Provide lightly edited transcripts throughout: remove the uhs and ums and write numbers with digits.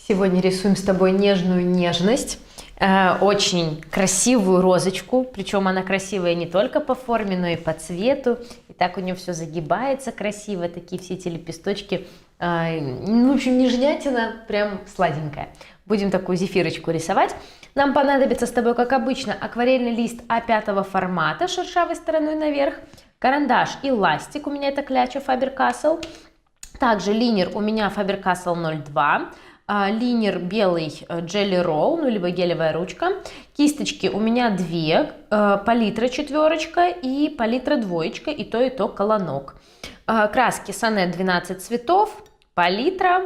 Сегодня рисуем с тобой нежную нежность, очень красивую розочку, причем она красивая не только по форме, но и по цвету. И так у нее все загибается красиво, такие все эти лепесточки. В общем, нежнятина, прям сладенькая. Будем такую зефирочку рисовать. Нам понадобится с тобой, как обычно, акварельный лист А5 формата, шершавой стороной наверх, карандаш и ластик, у меня это кляча Faber-Castell. Также линер у меня Faber-Castell 02. Линер белый Jelly Roll, ну либо гелевая ручка. Кисточки у меня две, палитра четверочка и палитра двоечка, и то колонок. Краски Сонет 12 цветов, палитра,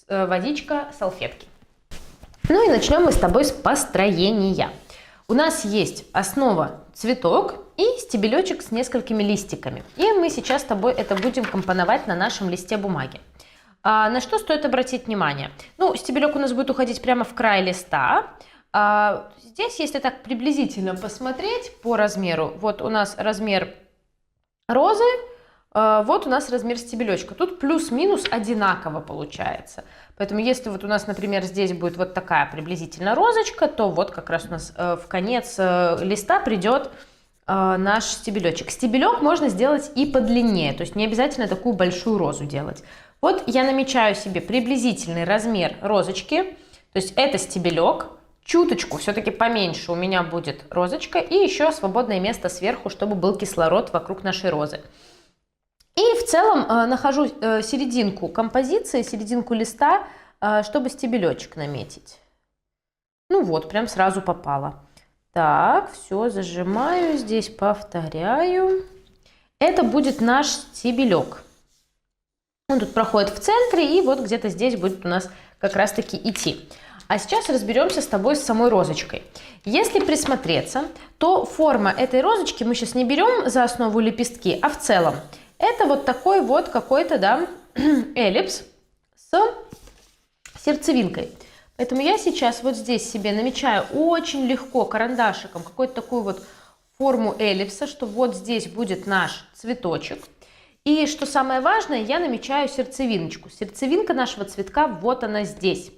водичка, салфетки. Ну и начнем мы с тобой с построения. У нас есть основа цветок и стебелечек с несколькими листиками. И мы сейчас с тобой это будем компоновать на нашем листе бумаги. На что стоит обратить внимание? Ну, стебелек у нас будет уходить прямо в край листа. Здесь, если так приблизительно посмотреть по размеру, вот у нас размер розы, вот у нас размер стебелечка. Тут плюс-минус одинаково получается. Поэтому если вот у нас, например, здесь будет вот такая приблизительно розочка, то вот как раз у нас в конец листа придет наш стебелечек. Стебелек можно сделать и подлиннее, то есть не обязательно такую большую розу делать. Вот я намечаю себе приблизительный размер розочки, то есть это стебелек, чуточку все-таки поменьше у меня будет розочка и еще свободное место сверху, чтобы был кислород вокруг нашей розы. И в целом нахожу серединку композиции, серединку листа, чтобы стебелечек наметить. Ну вот, прям сразу попало. Так, все, зажимаю, здесь повторяю. Это будет наш стебелек. Он тут проходит в центре, и вот где-то здесь будет у нас как раз-таки идти. А сейчас разберемся с тобой с самой розочкой. Если присмотреться, то форма этой розочки мы сейчас не берем за основу лепестки, а в целом это вот такой вот какой-то, да, эллипс с сердцевинкой. Поэтому я сейчас вот здесь себе намечаю очень легко карандашиком какую-то такую вот форму эллипса, что вот здесь будет наш цветочек. И что самое важное, я намечаю сердцевиночку. Сердцевинка нашего цветка, вот она здесь.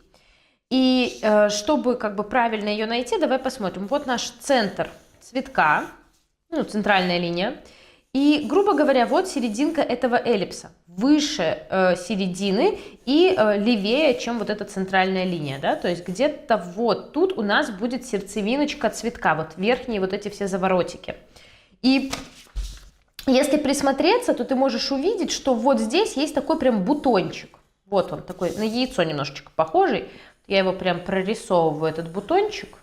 И чтобы как бы правильно ее найти, давай посмотрим. Вот наш центр цветка, ну, центральная линия. И, грубо говоря, вот серединка этого эллипса. Выше середины и левее, чем вот эта центральная линия. Да? То есть где-то вот тут у нас будет сердцевиночка цветка. Вот верхние вот эти все заворотики. И если присмотреться, то ты можешь увидеть, что вот здесь есть такой прям бутончик. Вот он, такой на яйцо немножечко похожий. Я его прям прорисовываю, этот бутончик.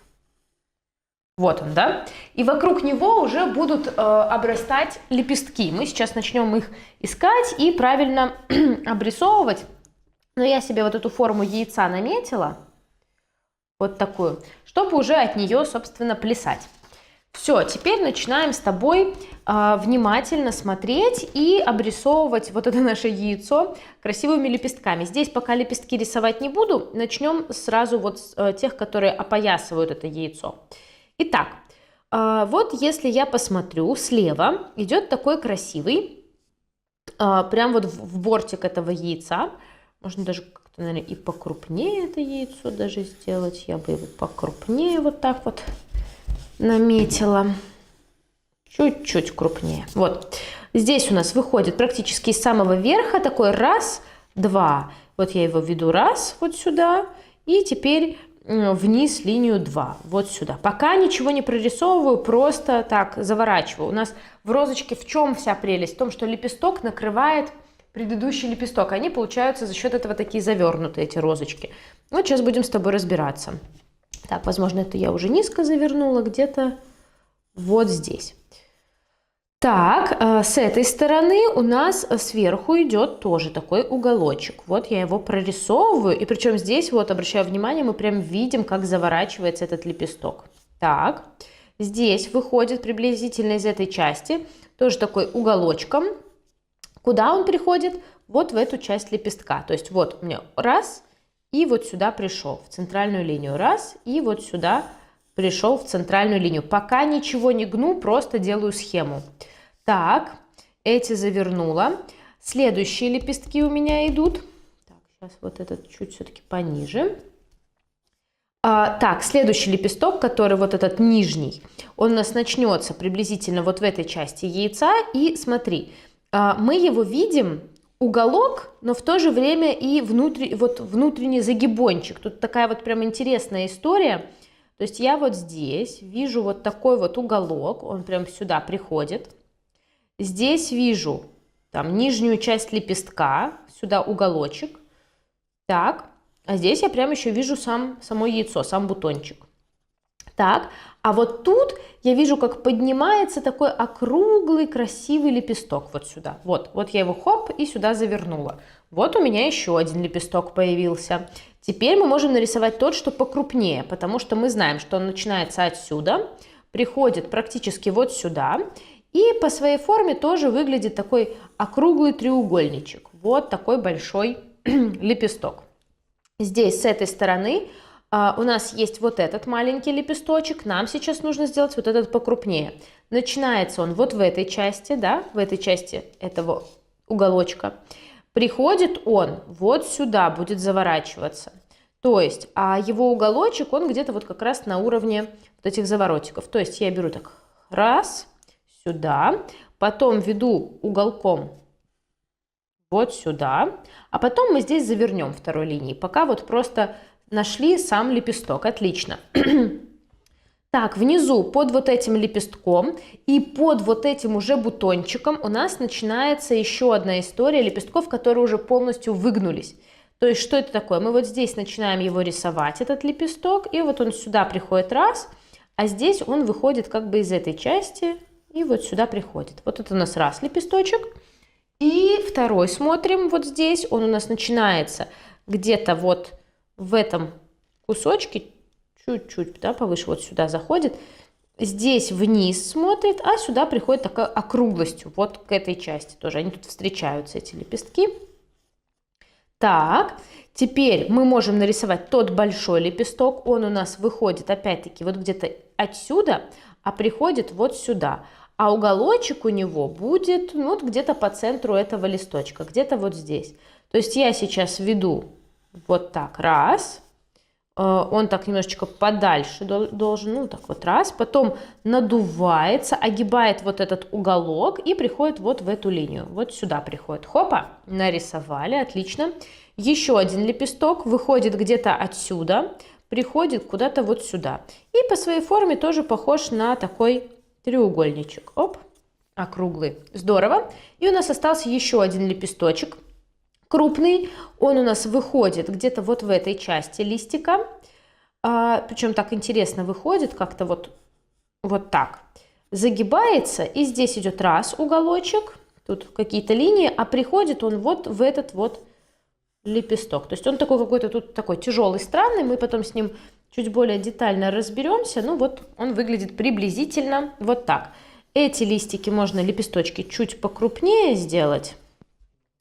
Вот он, да? И вокруг него уже будут обрастать лепестки. Мы сейчас начнем их искать и правильно обрисовывать. Но я себе вот эту форму яйца наметила, вот такую, чтобы уже от нее, собственно, плясать. Все, теперь начинаем с тобой внимательно смотреть и обрисовывать вот это наше яйцо красивыми лепестками. Здесь пока лепестки рисовать не буду, начнем сразу вот с тех, которые опоясывают это яйцо. Итак, вот если я посмотрю, слева идет такой красивый, прям вот в бортик этого яйца, можно даже как-то, наверное, и покрупнее это яйцо даже сделать, я бы его покрупнее вот так вот наметила, чуть-чуть крупнее. Вот, здесь у нас выходит практически из самого верха такой раз, два, вот я его веду раз вот сюда, и теперь вниз линию 2, вот сюда. Пока ничего не прорисовываю, просто так заворачиваю. У нас в розочке в чем вся прелесть? В том, что лепесток накрывает предыдущий лепесток. Они получаются за счет этого такие завернутые, эти розочки. Вот сейчас будем с тобой разбираться. Так, возможно, это я уже низко завернула, где-то вот здесь. Так, с этой стороны у нас сверху идет тоже такой уголочек. Вот я его прорисовываю, и причем здесь, вот, обращаю внимание, мы прям видим, как заворачивается этот лепесток. Так, здесь выходит приблизительно из этой части тоже такой уголочком. Куда он приходит? Вот в эту часть лепестка. То есть вот у меня раз, и вот сюда пришел, в центральную линию. Раз, и вот сюда пришел в центральную линию. Пока ничего не гну, просто делаю схему. Так, эти завернула. Следующие лепестки у меня идут. Так, сейчас вот этот чуть все-таки пониже. Так, следующий лепесток, который вот этот нижний, он у нас начнется приблизительно вот в этой части яйца. И смотри, мы его видим, уголок, но в то же время и внутренний загибончик. Тут такая вот прям интересная история. То есть я вот здесь вижу вот такой вот уголок, он прям сюда приходит. Здесь вижу там нижнюю часть лепестка, сюда уголочек. Так. А здесь я прям еще вижу само яйцо, сам бутончик. Так, а вот тут я вижу, как поднимается такой округлый красивый лепесток вот сюда. Вот я его хоп и сюда завернула. Вот у меня еще один лепесток появился. Теперь мы можем нарисовать тот, что покрупнее, потому что мы знаем, что он начинается отсюда, приходит практически вот сюда и по своей форме тоже выглядит такой округлый треугольничек. Вот такой большой лепесток. Здесь с этой стороны у нас есть вот этот маленький лепесточек, нам сейчас нужно сделать вот этот покрупнее. Начинается он вот в этой части, да, в этой части этого уголочка. Приходит он вот сюда, будет заворачиваться. То есть, а его уголочек, он где-то вот как раз на уровне вот этих заворотиков. То есть я беру так, раз, сюда, потом веду уголком вот сюда, а потом мы здесь завернем второй линией, пока вот просто нашли сам лепесток. Отлично. Так, внизу под вот этим лепестком и под вот этим уже бутончиком у нас начинается еще одна история лепестков, которые уже полностью выгнулись. То есть что это такое? Мы вот здесь начинаем его рисовать, этот лепесток, и вот он сюда приходит раз, а здесь он выходит как бы из этой части и вот сюда приходит. Вот это у нас раз лепесточек. И второй смотрим вот здесь, он у нас начинается где-то вот в этом кусочке, чуть-чуть, да, повыше вот сюда заходит, здесь вниз смотрит, а сюда приходит такой округлостью, вот к этой части тоже, они тут встречаются, эти лепестки. Так, теперь мы можем нарисовать тот большой лепесток, он у нас выходит опять-таки вот где-то отсюда, а приходит вот сюда. А уголочек у него будет вот где-то по центру этого листочка, где-то вот здесь. То есть я сейчас веду вот так, раз, он так немножечко подальше должен, ну так вот раз, потом надувается, огибает вот этот уголок и приходит вот в эту линию, вот сюда приходит. Хопа, нарисовали, отлично. Еще один лепесток выходит где-то отсюда, приходит куда-то вот сюда. И по своей форме тоже похож на такой треугольничек. Оп, округлый. Здорово. И у нас остался еще один лепесточек. Крупный. Он у нас выходит где-то вот в этой части листика. Причем так интересно выходит, как-то вот так. Загибается. И здесь идет раз уголочек. Тут какие-то линии. А приходит он вот в этот вот лепесток. То есть он такой какой-то тут такой тяжелый, странный. Мы потом с ним чуть более детально разберемся. Ну вот он выглядит приблизительно вот так. Эти листики можно, лепесточки, чуть покрупнее сделать.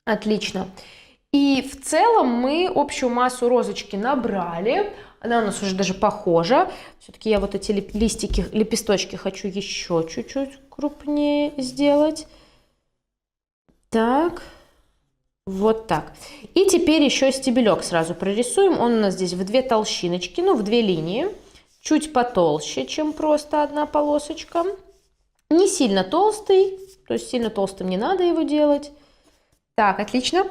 Отлично. И в целом мы общую массу розочки набрали. Она у нас уже даже похожа. Все-таки я вот эти листики, лепесточки хочу еще чуть-чуть крупнее сделать. Так. Вот так. И теперь еще стебелек сразу прорисуем. Он у нас здесь в две толщиночки, ну в две линии. Чуть потолще, чем просто одна полосочка. Не сильно толстый, то есть сильно толстым не надо его делать. Так, отлично.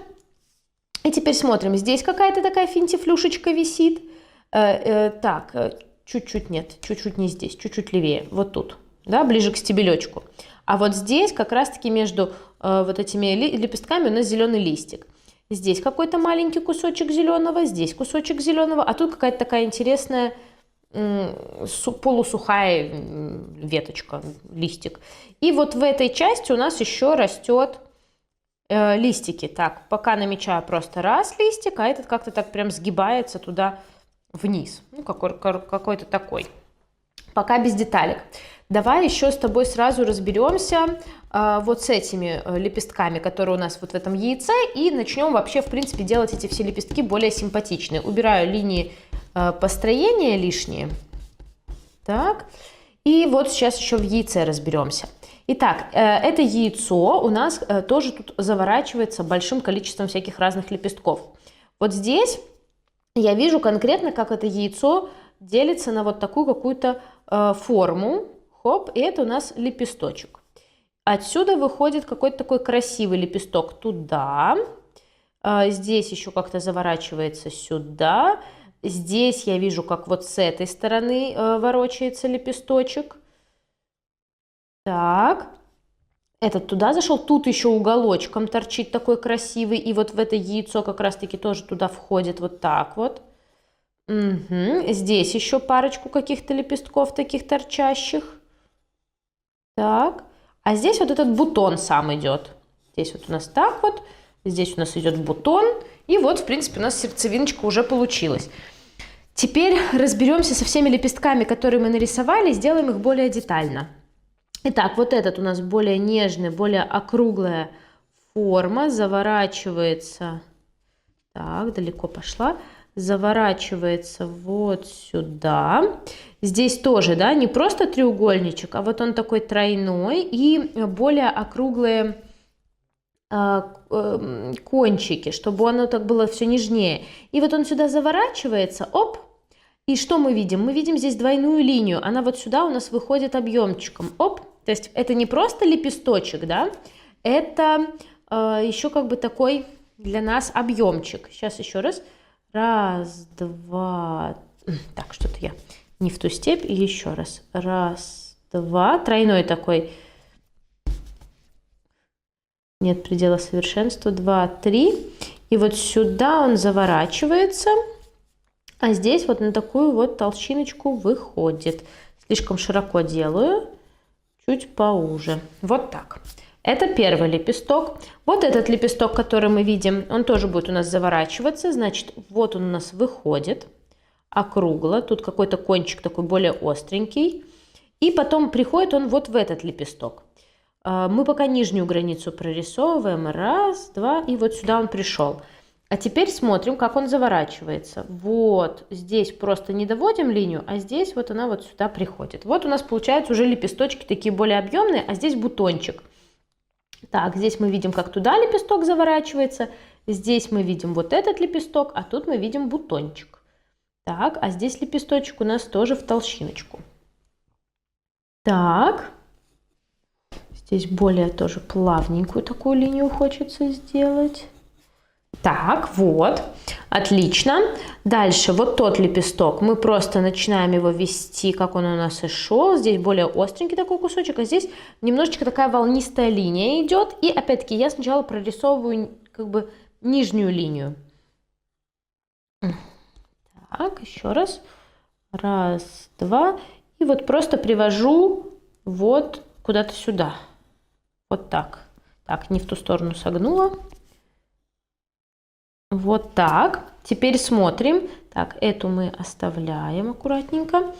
И теперь смотрим. Здесь какая-то такая финтифлюшечка висит. Так, чуть-чуть нет, чуть-чуть не здесь, чуть-чуть левее. Вот тут, да, ближе к стебелечку. А вот здесь как раз-таки между вот этими лепестками у нас зеленый листик. Здесь какой-то маленький кусочек зеленого, здесь кусочек зеленого, а тут какая-то такая интересная полусухая веточка, листик. И вот в этой части у нас еще растет листики. Так, пока намечаю просто раз листик, а этот как-то так прям сгибается туда вниз. Ну, какой-то такой. Пока без деталек. Давай еще с тобой сразу разберемся вот с этими лепестками, которые у нас вот в этом яйце, и начнем вообще, в принципе, делать эти все лепестки более симпатичные. Убираю линии построения лишние. Так, и вот сейчас еще в яйце разберемся. Итак, это яйцо у нас тоже тут заворачивается большим количеством всяких разных лепестков. Вот здесь я вижу конкретно, как это яйцо делится на вот такую какую-то форму. Хоп, и это у нас лепесточек. Отсюда выходит какой-то такой красивый лепесток туда. Здесь еще как-то заворачивается сюда. Здесь я вижу, как вот с этой стороны ворочается лепесточек. Так. Этот туда зашел. Тут еще уголочком торчит такой красивый. И вот в это яйцо как раз-таки тоже туда входит вот так вот. Угу. Здесь еще парочку каких-то лепестков таких торчащих. Так. А здесь вот этот бутон сам идет. Здесь вот у нас так вот. Здесь у нас идет бутон. И вот, в принципе, у нас сердцевиночка уже получилась. Теперь разберемся со всеми лепестками, которые мы нарисовали, сделаем их более детально. Итак, вот этот у нас более нежный, более округлая форма. Заворачивается. Так, далеко пошла. Заворачивается вот сюда. Здесь тоже, да, не просто треугольничек, а вот он такой тройной и более округлые кончики, чтобы оно так было все нежнее. И вот он сюда заворачивается, оп, и что мы видим? Мы видим здесь двойную линию, она вот сюда у нас выходит объемчиком, оп, то есть это не просто лепесточек, да, это еще как бы такой для нас объемчик. Сейчас еще раз. Раз, два, так, что-то я не в ту степь, и еще раз. Раз, два, тройной такой. Нет предела совершенства. 2, 3. И вот сюда он заворачивается. А здесь вот на такую вот толщиночку выходит. Слишком широко делаю. Чуть поуже. Вот так. Это первый лепесток. Вот этот лепесток, который мы видим, он тоже будет у нас заворачиваться. Значит, вот он у нас выходит. Округло. Тут какой-то кончик такой более остренький. И потом приходит он вот в этот лепесток. Мы пока нижнюю границу прорисовываем. Раз, два, и вот сюда он пришел. А теперь смотрим, как он заворачивается. Вот здесь просто не доводим линию, а здесь вот она вот сюда приходит. Вот у нас получаются уже лепесточки такие более объемные, а здесь бутончик. Так, здесь мы видим, как туда лепесток заворачивается. Здесь мы видим вот этот лепесток, а тут мы видим бутончик. Так, а здесь лепесточек у нас тоже в толщиночку. Так. Здесь более тоже плавненькую такую линию хочется сделать. Так, вот, отлично. Дальше вот тот лепесток, мы просто начинаем его вести, как он у нас и шел. Здесь более остренький такой кусочек, а здесь немножечко такая волнистая линия идет. И опять-таки я сначала прорисовываю как бы нижнюю линию. Так, еще раз. Раз, два. И вот просто привожу вот куда-то сюда. Вот так. Так, не в ту сторону согнула. Вот так. Теперь смотрим. Так, эту мы оставляем аккуратненько.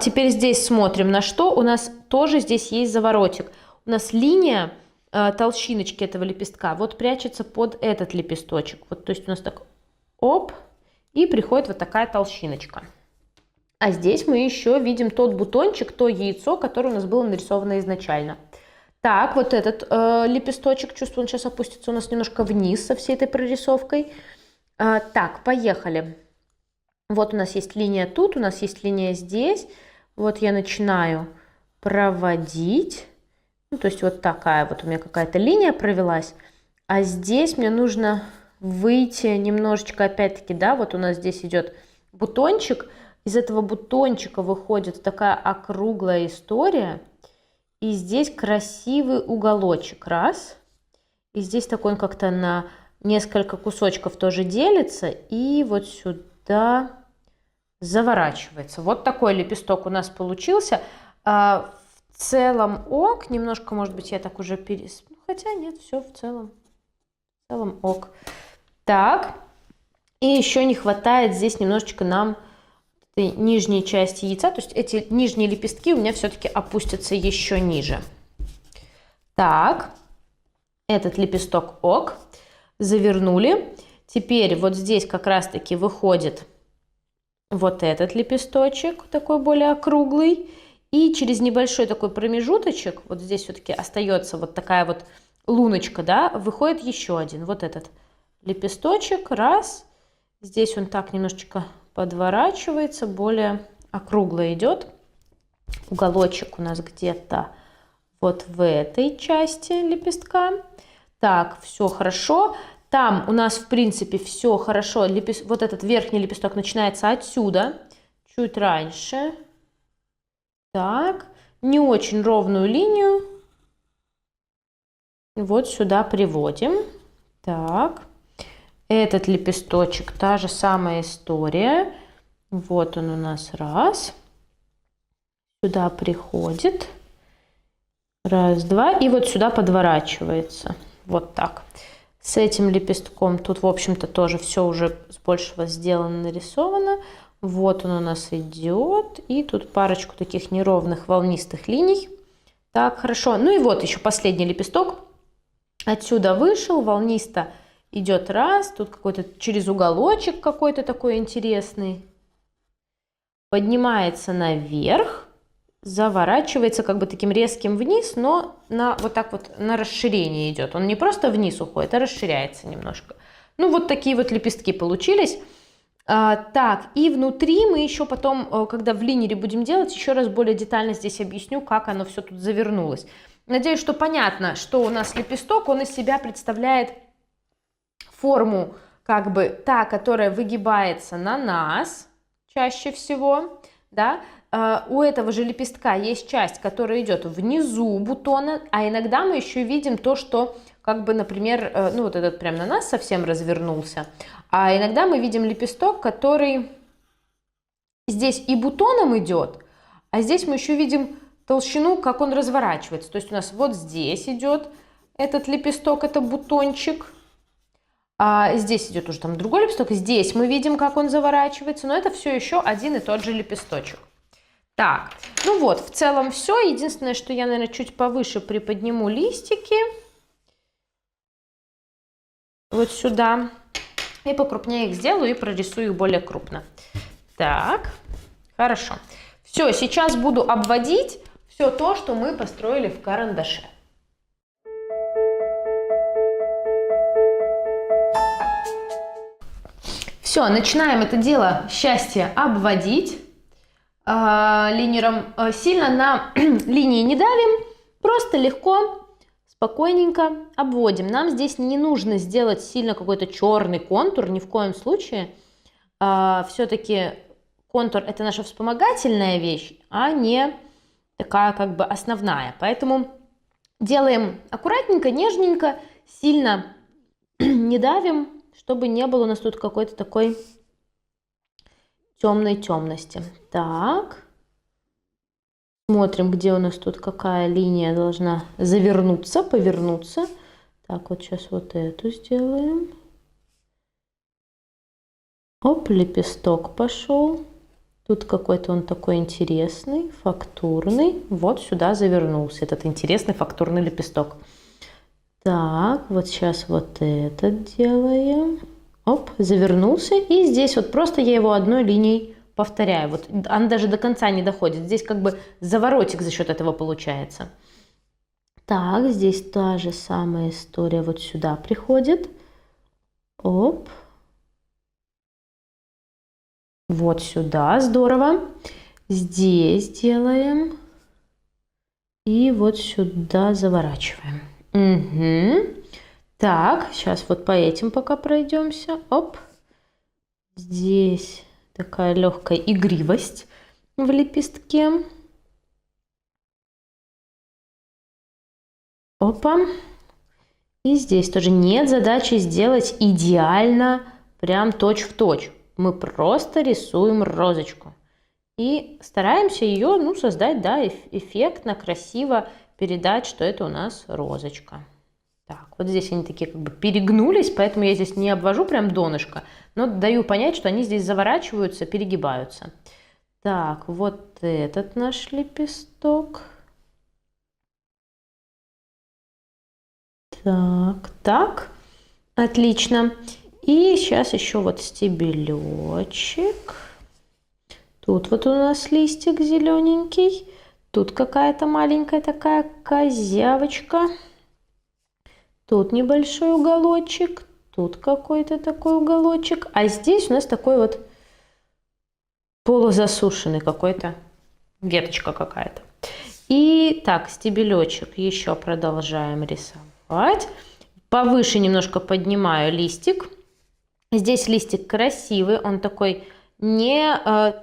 Теперь здесь смотрим, на что. У нас тоже здесь есть заворотик. У нас линия толщиночки этого лепестка вот прячется под этот лепесточек. Вот, то есть у нас так оп, и приходит вот такая толщиночка. А здесь мы еще видим тот бутончик, то яйцо, которое у нас было нарисовано изначально. Так, вот этот лепесточек, чувствую, он сейчас опустится у нас немножко вниз со всей этой прорисовкой. Так, поехали. Вот у нас есть линия тут, у нас есть линия здесь. Вот я начинаю проводить. Ну, то есть вот такая вот у меня какая-то линия провелась. А здесь мне нужно выйти немножечко, опять-таки, да, вот у нас здесь идет бутончик. Из этого бутончика выходит такая округлая история. И здесь красивый уголочек, раз. И здесь такой он как-то на несколько кусочков тоже делится. И вот сюда заворачивается. Вот такой лепесток у нас получился. В целом ок. Немножко, может быть, я так уже хотя нет, все в целом ок. Так. И еще не хватает здесь немножечко нам нижней части яйца, то есть эти нижние лепестки у меня все-таки опустятся еще ниже. Так, этот лепесток ок, завернули. Теперь вот здесь как раз-таки выходит вот этот лепесточек, такой более округлый. И через небольшой такой промежуточек, вот здесь все-таки остается вот такая вот луночка, да, выходит еще один, вот этот лепесточек, раз. Здесь он так немножечко подворачивается, более округло идет. Уголочек у нас где-то вот в этой части лепестка. Так, все хорошо. Там у нас, в принципе, все хорошо. Вот этот верхний лепесток начинается отсюда, чуть раньше. Так, не очень ровную линию. Вот сюда приводим. Так, этот лепесточек, та же самая история. Вот он у нас раз. Сюда приходит. Раз, два. И вот сюда подворачивается. Вот так. С этим лепестком тут, в общем-то, тоже все уже с большего сделано, нарисовано. Вот он у нас идет. И тут парочку таких неровных волнистых линий. Так, хорошо. Ну и вот еще последний лепесток. Отсюда вышел, волнисто идет раз. Тут какой-то через уголочек какой-то такой интересный. Поднимается наверх. Заворачивается как бы таким резким вниз, но на вот так вот на расширение идет. Он не просто вниз уходит, а расширяется немножко. Ну вот такие вот лепестки получились. Так, и внутри мы еще потом, когда в линере будем делать, еще раз более детально здесь объясню, как оно все тут завернулось. Надеюсь, что понятно, что у нас лепесток, он из себя представляет форму как бы та, которая выгибается на нас чаще всего, да. У этого же лепестка есть часть, которая идет внизу бутона, а иногда мы еще видим то, что как бы, например, ну вот этот прям на нас совсем развернулся, а иногда мы видим лепесток, который здесь и бутоном идет, а здесь мы еще видим толщину, как он разворачивается. То есть у нас вот здесь идет этот лепесток, это бутончик, а здесь идет уже там другой лепесток, здесь мы видим, как он заворачивается, но это все еще один и тот же лепесточек. Так, ну вот, в целом все. Единственное, что я, наверное, чуть повыше приподниму листики. Вот сюда. И покрупнее их сделаю и прорисую их более крупно. Так, хорошо. Все, сейчас буду обводить все то, что мы построили в карандаше. Все, начинаем это дело счастье обводить. Линером сильно на линии не давим, просто легко, спокойненько обводим. Нам здесь не нужно сделать сильно какой-то черный контур, ни в коем случае. Все-таки контур — это наша вспомогательная вещь, а не такая как бы основная. Поэтому делаем аккуратненько, нежненько, сильно не давим, чтобы не было у нас тут какой-то такой темной темности. Так, смотрим, где у нас тут какая линия должна завернуться, повернуться. Так, вот сейчас вот эту сделаем. Оп, лепесток пошел. Тут какой-то он такой интересный, фактурный. Вот сюда завернулся этот интересный фактурный лепесток. Так, вот сейчас вот этот делаем. Оп, завернулся. И здесь вот просто я его одной линией повторяю. Вот он даже до конца не доходит. Здесь как бы заворотик за счет этого получается. Так, здесь та же самая история. Вот сюда приходит. Оп. Вот сюда. Здорово. Здесь делаем. И вот сюда заворачиваем. Угу. Так, сейчас вот по этим пока пройдемся. Оп. Здесь такая легкая игривость в лепестке. Опа. И здесь тоже нет задачи сделать идеально, прям точь-в-точь. Мы просто рисуем розочку. И стараемся ее, ну, создать, да, эффектно, красиво передать, что это у нас розочка. Так, вот здесь они такие как бы перегнулись, поэтому я здесь не обвожу прям донышко, но даю понять, что они здесь заворачиваются, перегибаются. Так, вот этот наш лепесток. Так, так, отлично. И сейчас еще вот стебелечек. Тут вот у нас листик зелененький. Тут какая-то маленькая такая козявочка. Тут небольшой уголочек. Тут какой-то такой уголочек. А здесь у нас такой вот полузасушенный какой-то, веточка какая-то. И так, стебелечек еще продолжаем рисовать. Повыше немножко поднимаю листик. Здесь листик красивый, он такой не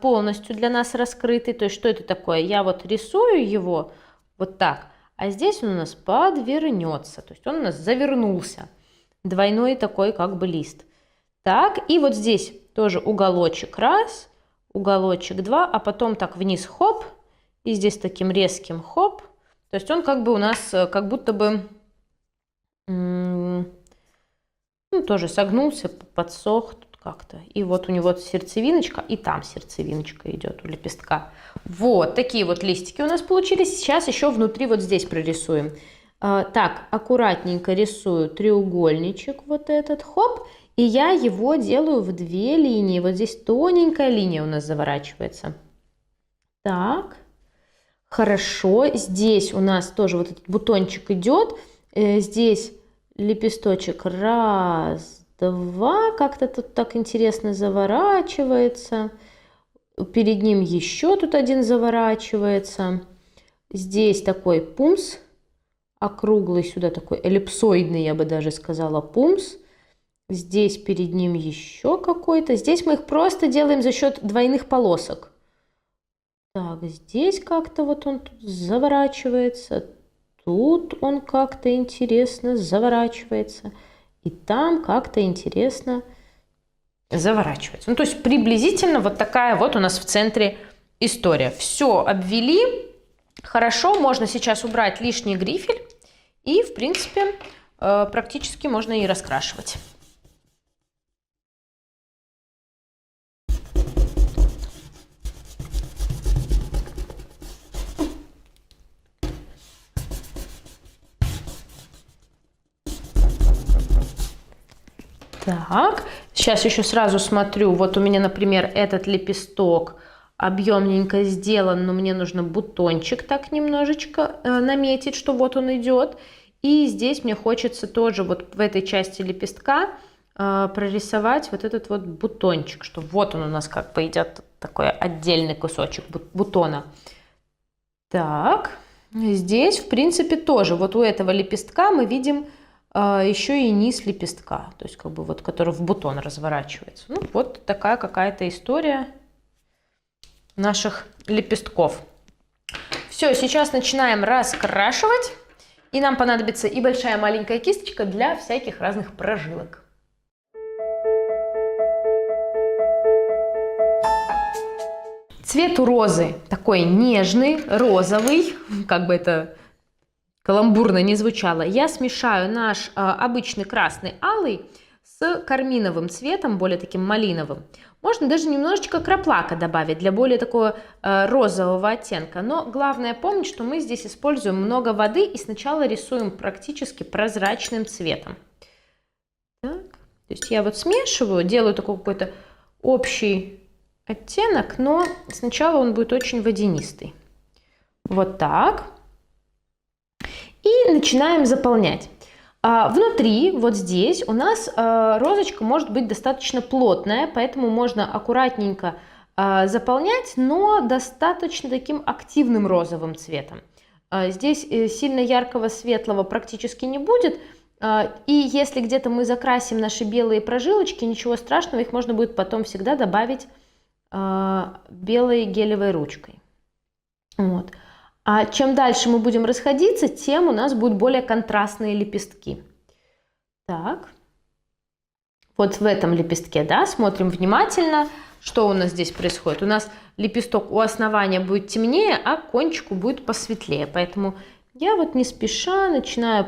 полностью для нас раскрытый. То есть что это такое? Я вот рисую его вот так, а здесь он у нас подвернется. То есть он у нас завернулся. Двойной такой как бы лист. Так, и вот здесь тоже уголочек раз, уголочек два, а потом так вниз хоп, и здесь таким резким хоп. То есть он как бы у нас как будто бы тоже согнулся, подсох тут как-то. И вот у него сердцевиночка, и там сердцевиночка идет у лепестка. Вот такие вот листики у нас получились. Сейчас еще внутри вот здесь прорисуем. Так, аккуратненько рисую треугольничек вот этот, хоп. И я его делаю в 2 линии. Вот здесь тоненькая линия у нас заворачивается. Так, хорошо. Здесь у нас тоже вот этот бутончик идет. Здесь лепесточек раз, два. Как-то тут так интересно заворачивается. Перед ним еще тут один заворачивается. Здесь такой пумс. Округлый сюда такой эллипсоидный, я бы даже сказала, пумс. Здесь перед ним еще какой-то. Здесь мы их просто делаем за счет двойных полосок. Так, здесь как-то вот он тут заворачивается. Тут он как-то интересно заворачивается. И там как-то интересно заворачивается. Ну, то есть приблизительно вот такая вот у нас в центре история. Все обвели. Хорошо, можно сейчас убрать лишний грифель. И, в принципе, практически можно и раскрашивать. Так, сейчас еще сразу смотрю. Вот у меня, например, этот лепесток объемненько сделан, но мне нужно бутончик так немножечко наметить, что вот он идет. И здесь мне хочется тоже вот в этой части лепестка прорисовать вот этот вот бутончик, что вот он у нас как бы идет такой отдельный кусочек бутона. Так, здесь в принципе тоже вот у этого лепестка мы видим еще и низ лепестка, то есть как бы вот который в бутон разворачивается. Ну вот такая какая-то история наших лепестков. Все, сейчас начинаем раскрашивать. И нам понадобится и большая маленькая кисточка для всяких разных прожилок. Цвет у розы такой нежный, розовый, как бы это каламбурно не звучало. Я смешаю наш обычный красный алый с карминовым цветом, более таким малиновым. Можно даже немножечко краплака добавить для более такого розового оттенка. Но главное помнить, что мы здесь используем много воды и сначала рисуем практически прозрачным цветом. Так. То есть я вот смешиваю, делаю такой какой-то общий оттенок, но сначала он будет очень водянистый. Вот так. И начинаем заполнять. Внутри, вот здесь, у нас розочка может быть достаточно плотная, поэтому можно аккуратненько заполнять, но достаточно таким активным розовым цветом. Здесь сильно яркого светлого практически не будет. И если где-то мы закрасим наши белые прожилочки, ничего страшного, их можно будет потом всегда добавить белой гелевой ручкой. Вот. А чем дальше мы будем расходиться, тем у нас будут более контрастные лепестки. Так. Вот в этом лепестке, да, смотрим внимательно, что у нас здесь происходит. У нас лепесток у основания будет темнее, а кончику будет посветлее. Поэтому я вот не спеша начинаю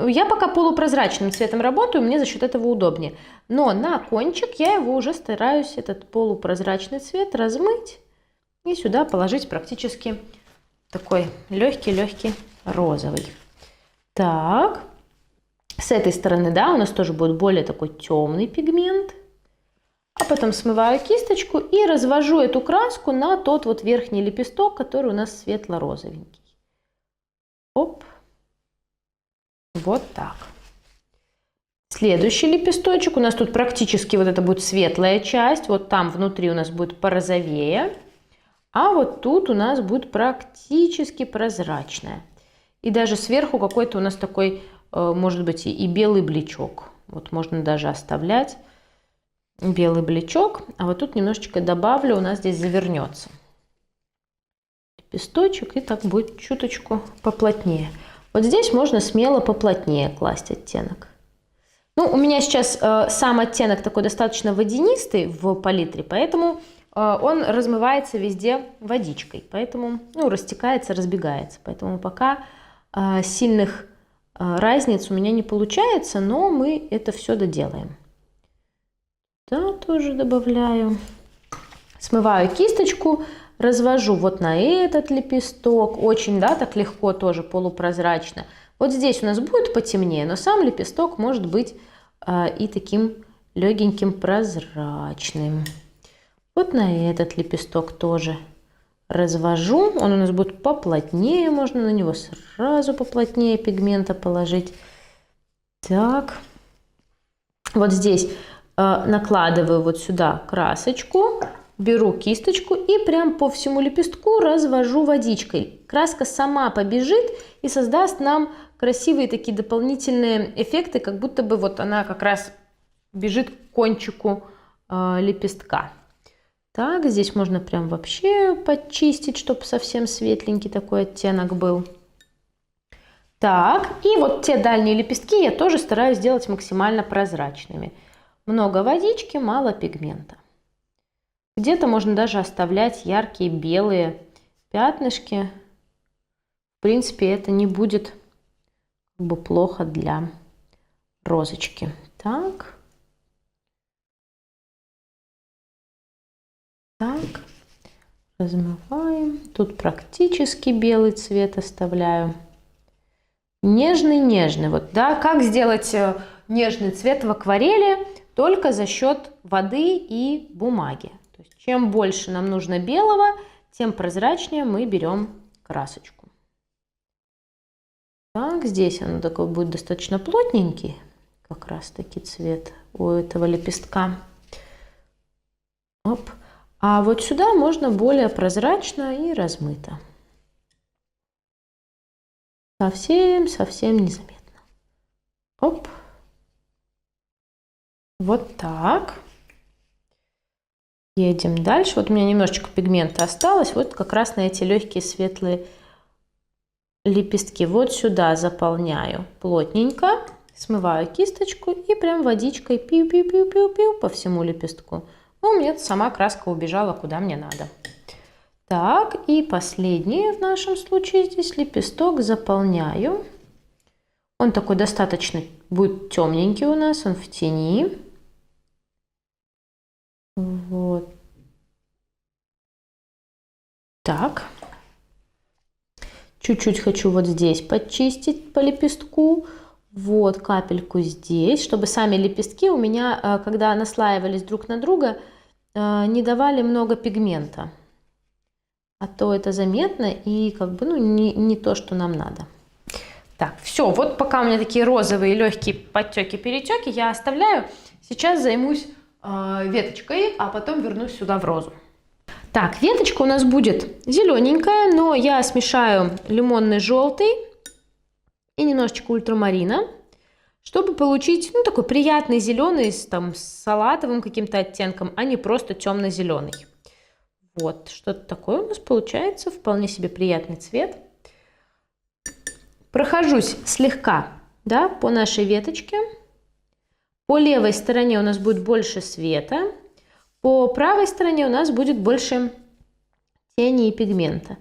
Я пока полупрозрачным цветом работаю, мне за счет этого удобнее. Но на кончик я его уже стараюсь, этот полупрозрачный цвет, размыть и сюда положить практически такой легкий-легкий розовый. Так, с этой стороны, да, у нас тоже будет более такой темный пигмент. А потом смываю кисточку и развожу эту краску на тот вот верхний лепесток, который у нас светло-розовенький. Оп. Вот так. Следующий лепесточек. У нас тут практически вот это будет светлая часть. Вот там внутри у нас будет порозовее. А вот тут у нас будет практически прозрачная. И даже сверху какой-то у нас такой, может быть, и белый блечок. Вот можно даже оставлять белый блечок. А вот тут немножечко добавлю, у нас здесь завернется лепесточек. И так будет чуточку поплотнее. Вот здесь можно смело поплотнее класть оттенок. Ну, у меня сейчас сам оттенок такой достаточно водянистый в палитре, поэтому он размывается везде водичкой, поэтому, ну, растекается, разбегается. Поэтому пока сильных разниц у меня не получается, но мы это все доделаем. Да, тоже добавляю. Смываю кисточку, развожу вот на этот лепесток. Очень, да, так легко тоже, полупрозрачно. Вот здесь у нас будет потемнее, но сам лепесток может быть и таким легеньким прозрачным. Вот на этот лепесток тоже развожу. Он у нас будет поплотнее, можно на него сразу поплотнее пигмента положить. Так, вот здесь накладываю вот сюда красочку, беру кисточку и прям по всему лепестку развожу водичкой. Краска сама побежит и создаст нам красивые такие дополнительные эффекты, как будто бы вот она как раз бежит к кончику лепестка. Так, здесь можно прям вообще подчистить, чтобы совсем светленький такой оттенок был. Так, и вот те дальние лепестки я тоже стараюсь сделать максимально прозрачными. Много водички, мало пигмента. Где-то можно даже оставлять яркие белые пятнышки. В принципе, это не будет как бы плохо для розочки. Так. Так. Размываем. Тут практически белый цвет оставляю. Нежный-нежный. Вот, да, как сделать нежный цвет в акварели? Только за счет воды и бумаги. То есть, чем больше нам нужно белого, тем прозрачнее мы берем красочку. Так, здесь он такой будет достаточно плотненький, как раз таки цвет у этого лепестка. Оп. А вот сюда можно более прозрачно и размыто. Совсем незаметно. Оп. Вот так. Едем дальше. Вот у меня немножечко пигмента осталось. Вот как раз на эти легкие светлые лепестки. Вот сюда заполняю плотненько. Смываю кисточку и прям водичкой пиу-пиу-пиу-пиу-пиу по всему лепестку. Ну, у меня сама краска убежала куда мне надо. Так, и последний в нашем случае здесь лепесток заполняю. Он такой достаточно будет темненький у нас, он в тени. Вот. Так. Чуть-чуть хочу вот здесь подчистить по лепестку. Вот капельку здесь, чтобы сами лепестки у меня, когда наслаивались друг на друга, не давали много пигмента. А то это заметно и как бы, ну, не то, что нам надо. Так, все, вот пока у меня такие розовые легкие подтеки-перетеки, я оставляю. Сейчас займусь веточкой, а потом вернусь сюда в розу. Так, веточка у нас будет зелененькая, но я смешаю лимонный желтый и немножечко ультрамарина, чтобы получить, ну, такой приятный зеленый с салатовым каким-то оттенком, а не просто темно-зеленый. Вот, что-то такое у нас получается, вполне себе приятный цвет. Прохожусь слегка, да, по нашей веточке. По левой стороне у нас будет больше света, по правой стороне у нас будет больше тени и пигмента.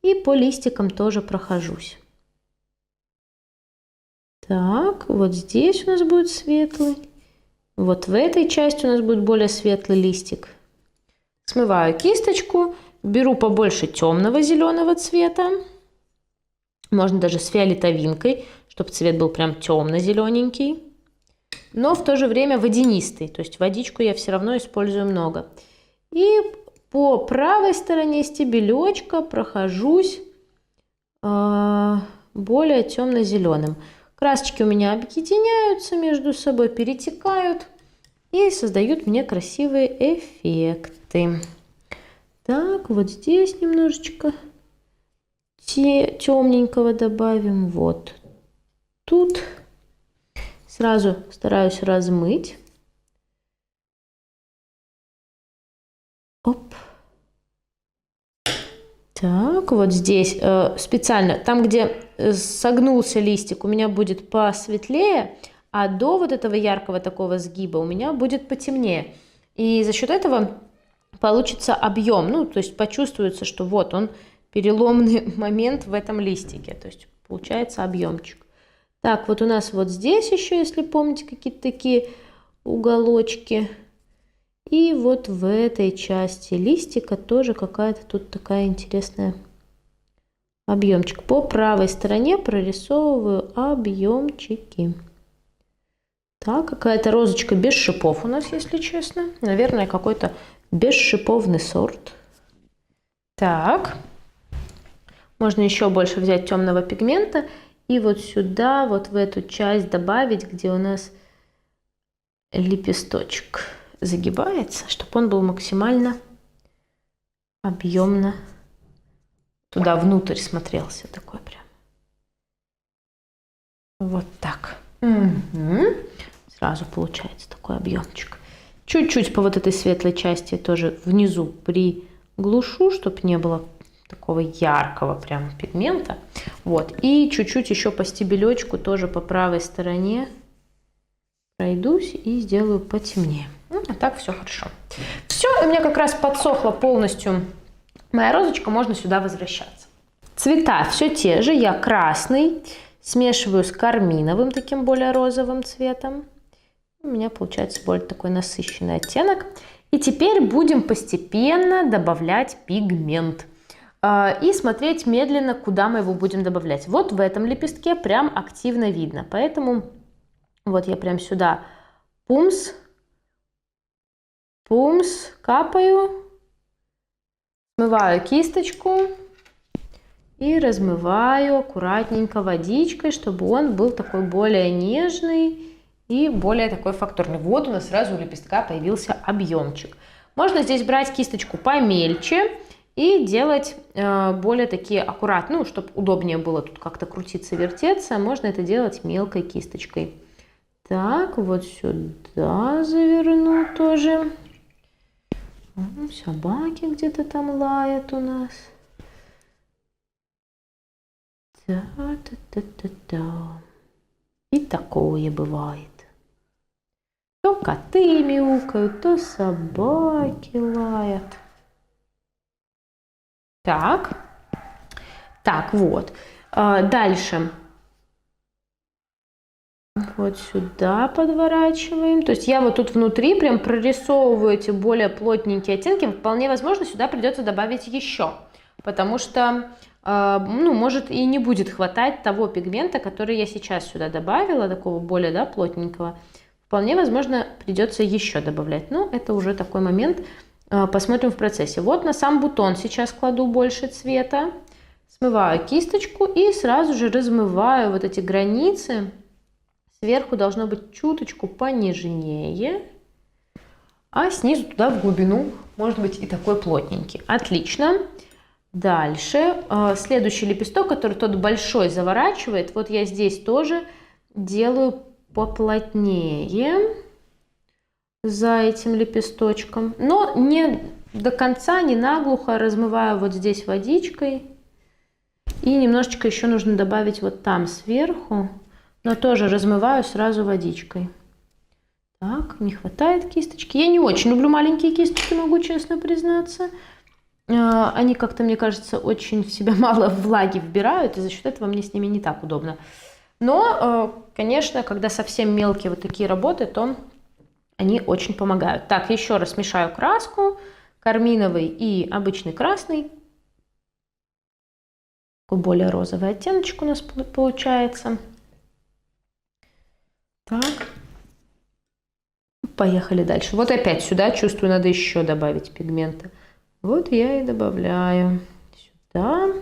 И по листикам тоже прохожусь. Так, вот здесь у нас будет светлый. Вот в этой части у нас будет более светлый листик. Смываю кисточку, беру побольше темного зеленого цвета. Можно даже с фиолетовинкой, чтобы цвет был прям темно-зелененький. Но в то же время водянистый. То есть водичку я все равно использую много. И по правой стороне стебелечка прохожусь более темно-зеленым. Красочки у меня объединяются между собой, перетекают и создают мне красивые эффекты. Так, вот здесь немножечко темненького добавим. Вот тут. Сразу стараюсь размыть. Оп. Так, вот здесь специально, там, где согнулся листик, у меня будет посветлее, а до вот этого яркого такого сгиба у меня будет потемнее. И за счет этого получится объем, ну, то есть почувствуется, что вот он, переломный момент в этом листике, то есть получается объемчик. Так, вот у нас вот здесь еще, если помните, какие-то такие уголочки. И вот в этой части листика тоже какая-то тут такая интересная объемчик. По правой стороне прорисовываю объемчики. Так, какая-то розочка без шипов у нас, если честно. Наверное, какой-то бесшиповный сорт. Так, можно еще больше взять темного пигмента и вот сюда, вот в эту часть добавить, где у нас лепесточек загибается, чтобы он был максимально объемно туда внутрь смотрелся, такой прям. Вот так. Угу. Сразу получается такой объемчик. Чуть-чуть по вот этой светлой части тоже внизу приглушу, чтобы не было такого яркого прям пигмента. Вот. И чуть-чуть еще по стебелечку тоже по правой стороне пройдусь и сделаю потемнее. А так все хорошо. Все, у меня как раз подсохла полностью моя розочка, можно сюда возвращаться. Цвета все те же, я красный смешиваю с карминовым, таким более розовым цветом. У меня получается более такой насыщенный оттенок. И теперь будем постепенно добавлять пигмент. И смотреть медленно, куда мы его будем добавлять. Вот в этом лепестке прям активно видно. Поэтому вот я прям сюда пумс, капаю, смываю кисточку и размываю аккуратненько водичкой, чтобы он был такой более нежный и более такой фактурный. Вот у нас сразу у лепестка появился объемчик. Можно здесь брать кисточку помельче и делать более такие аккуратные, ну, чтобы удобнее было тут как-то крутиться, вертеться. Можно это делать мелкой кисточкой. Так, вот сюда заверну тоже. Собаки где-то там лают у нас. Да-да-да-да-да. И такое бывает. То коты мяукают, то собаки лают. Так. Так, вот. Дальше. Вот сюда подворачиваем. То есть я вот тут внутри прям прорисовываю эти более плотненькие оттенки. Вполне возможно, сюда придется добавить еще. Потому что, ну, может и не будет хватать того пигмента, который я сейчас сюда добавила, такого более, да, плотненького. Вполне возможно, придется еще добавлять. Но это уже такой момент. Посмотрим в процессе. Вот на сам бутон сейчас кладу больше цвета. Смываю кисточку и сразу же размываю вот эти границы. Сверху должно быть чуточку понежнее, а снизу туда в глубину может быть и такой плотненький. Отлично. Дальше следующий лепесток, который тот большой заворачивает, вот я здесь тоже делаю поплотнее за этим лепесточком, но не до конца, не наглухо, размываю вот здесь водичкой. И немножечко еще нужно добавить вот там сверху. Но тоже размываю сразу водичкой. Так, не хватает кисточки. Я не очень люблю маленькие кисточки, могу честно признаться. Они как-то, мне кажется, очень в себя мало влаги вбирают, и за счет этого мне с ними не так удобно. Но, конечно, когда совсем мелкие вот такие работы, то они очень помогают. Так, еще раз мешаю краску, карминовый и обычный красный. Такой более розовый оттеночек у нас получается. Так, поехали дальше. Вот опять сюда, чувствую, надо еще добавить пигмента. Вот я и добавляю сюда,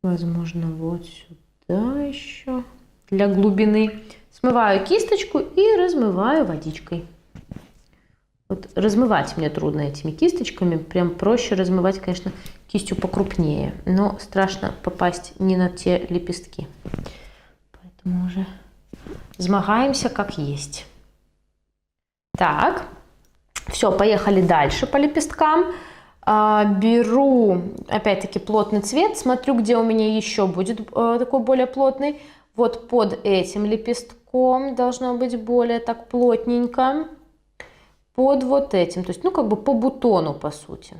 возможно, вот сюда еще. для глубины. Смываю кисточку и размываю водичкой. Вот размывать мне трудно этими кисточками. Прям проще размывать, конечно, кистью покрупнее. Но страшно попасть не на те лепестки. Поэтому уже змагаемся как есть. Так, все, поехали дальше по лепесткам. Беру, опять-таки, плотный цвет. Смотрю, где у меня еще будет такой более плотный. Вот под этим лепестком должно быть более так плотненько. Под вот этим. То есть, ну, как бы по бутону, по сути.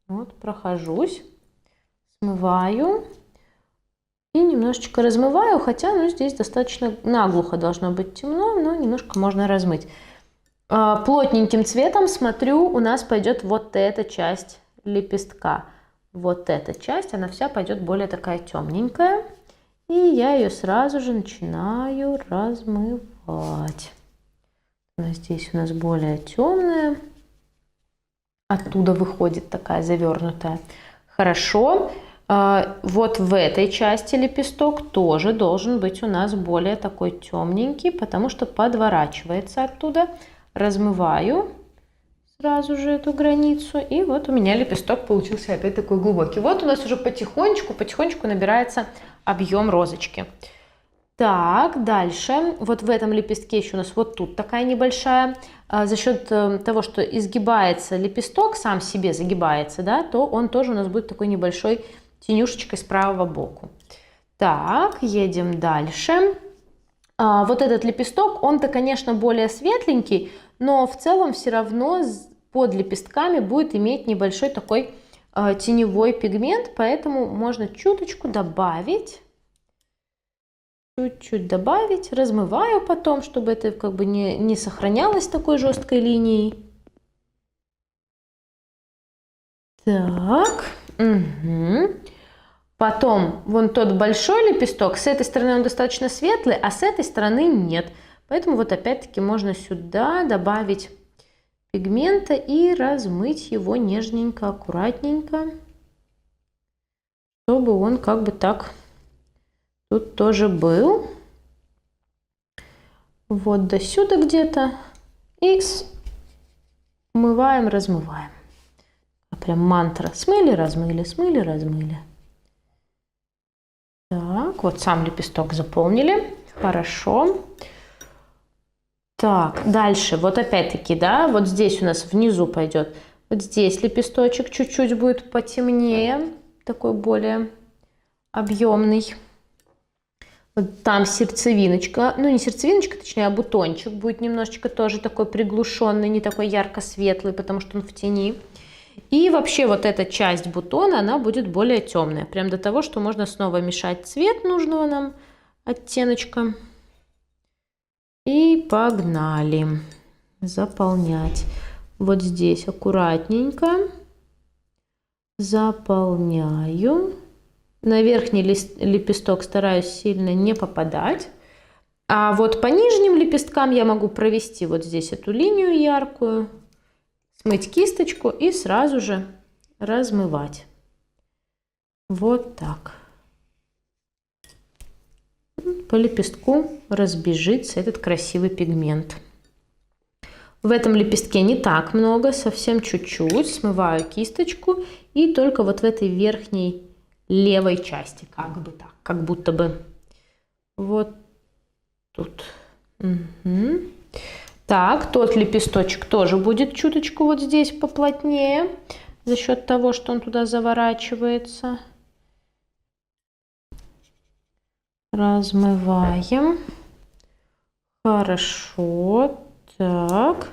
Вот, прохожусь. Смываю. И немножечко размываю. Хотя, ну, здесь достаточно наглухо должно быть темно, но немножко можно размыть. Плотненьким цветом, смотрю, у нас пойдет вот эта часть лепестка. Вот эта часть, она вся пойдет более такая темненькая. И я ее сразу же начинаю размывать. Здесь у нас более темная. Оттуда выходит такая завернутая. Хорошо. Вот в этой части лепесток тоже должен быть у нас более такой темненький, потому что подворачивается оттуда. Размываю сразу же эту границу. И вот у меня лепесток получился опять такой глубокий. Вот у нас уже потихонечку набирается объем розочки. Так, дальше. Вот в этом лепестке еще у нас вот тут такая небольшая. За счет того, что изгибается лепесток, сам себе загибается, да, то он тоже у нас будет такой небольшой тенюшечкой с правого боку. Так, едем дальше. Вот этот лепесток, он-то, конечно, более светленький, но в целом все равно под лепестками будет иметь небольшой такой теневой пигмент, поэтому можно чуточку добавить. Чуть-чуть добавить. Размываю потом, чтобы это как бы не сохранялось такой жесткой линией. Так. Угу. Потом вон тот большой лепесток, с этой стороны он достаточно светлый, а с этой стороны нет. Поэтому вот опять-таки можно сюда добавить пигмента и размыть его нежненько, аккуратненько, чтобы он как бы так тут тоже был. Вот до сюда где-то. И смываем, размываем. Прям мантра. Смыли, размыли, смыли, размыли. Так, вот сам лепесток заполнили. Хорошо. Так, дальше. Вот опять-таки, да, вот здесь у нас внизу пойдет. Вот здесь лепесточек чуть-чуть будет потемнее. Такой более объемный. Вот там сердцевиночка. Ну, не сердцевиночка, точнее, а бутончик будет немножечко тоже такой приглушенный, не такой ярко-светлый, потому что он в тени. И вообще вот эта часть бутона, она будет более темная. Прям до того, что можно снова мешать цвет нужного нам оттеночка. И погнали заполнять. Вот здесь аккуратненько заполняю. На верхний лепесток стараюсь сильно не попадать. А вот по нижним лепесткам я могу провести вот здесь эту линию яркую. Смыть кисточку и сразу же размывать. Вот так. По лепестку разбежится этот красивый пигмент. В этом лепестке не так много, совсем чуть-чуть. Смываю кисточку и только вот в этой верхней левой части, как бы так, как будто бы вот тут. Угу. Так, тот лепесточек тоже будет чуточку вот здесь поплотнее, за счет того, что он туда заворачивается. Размываем. Хорошо. Так.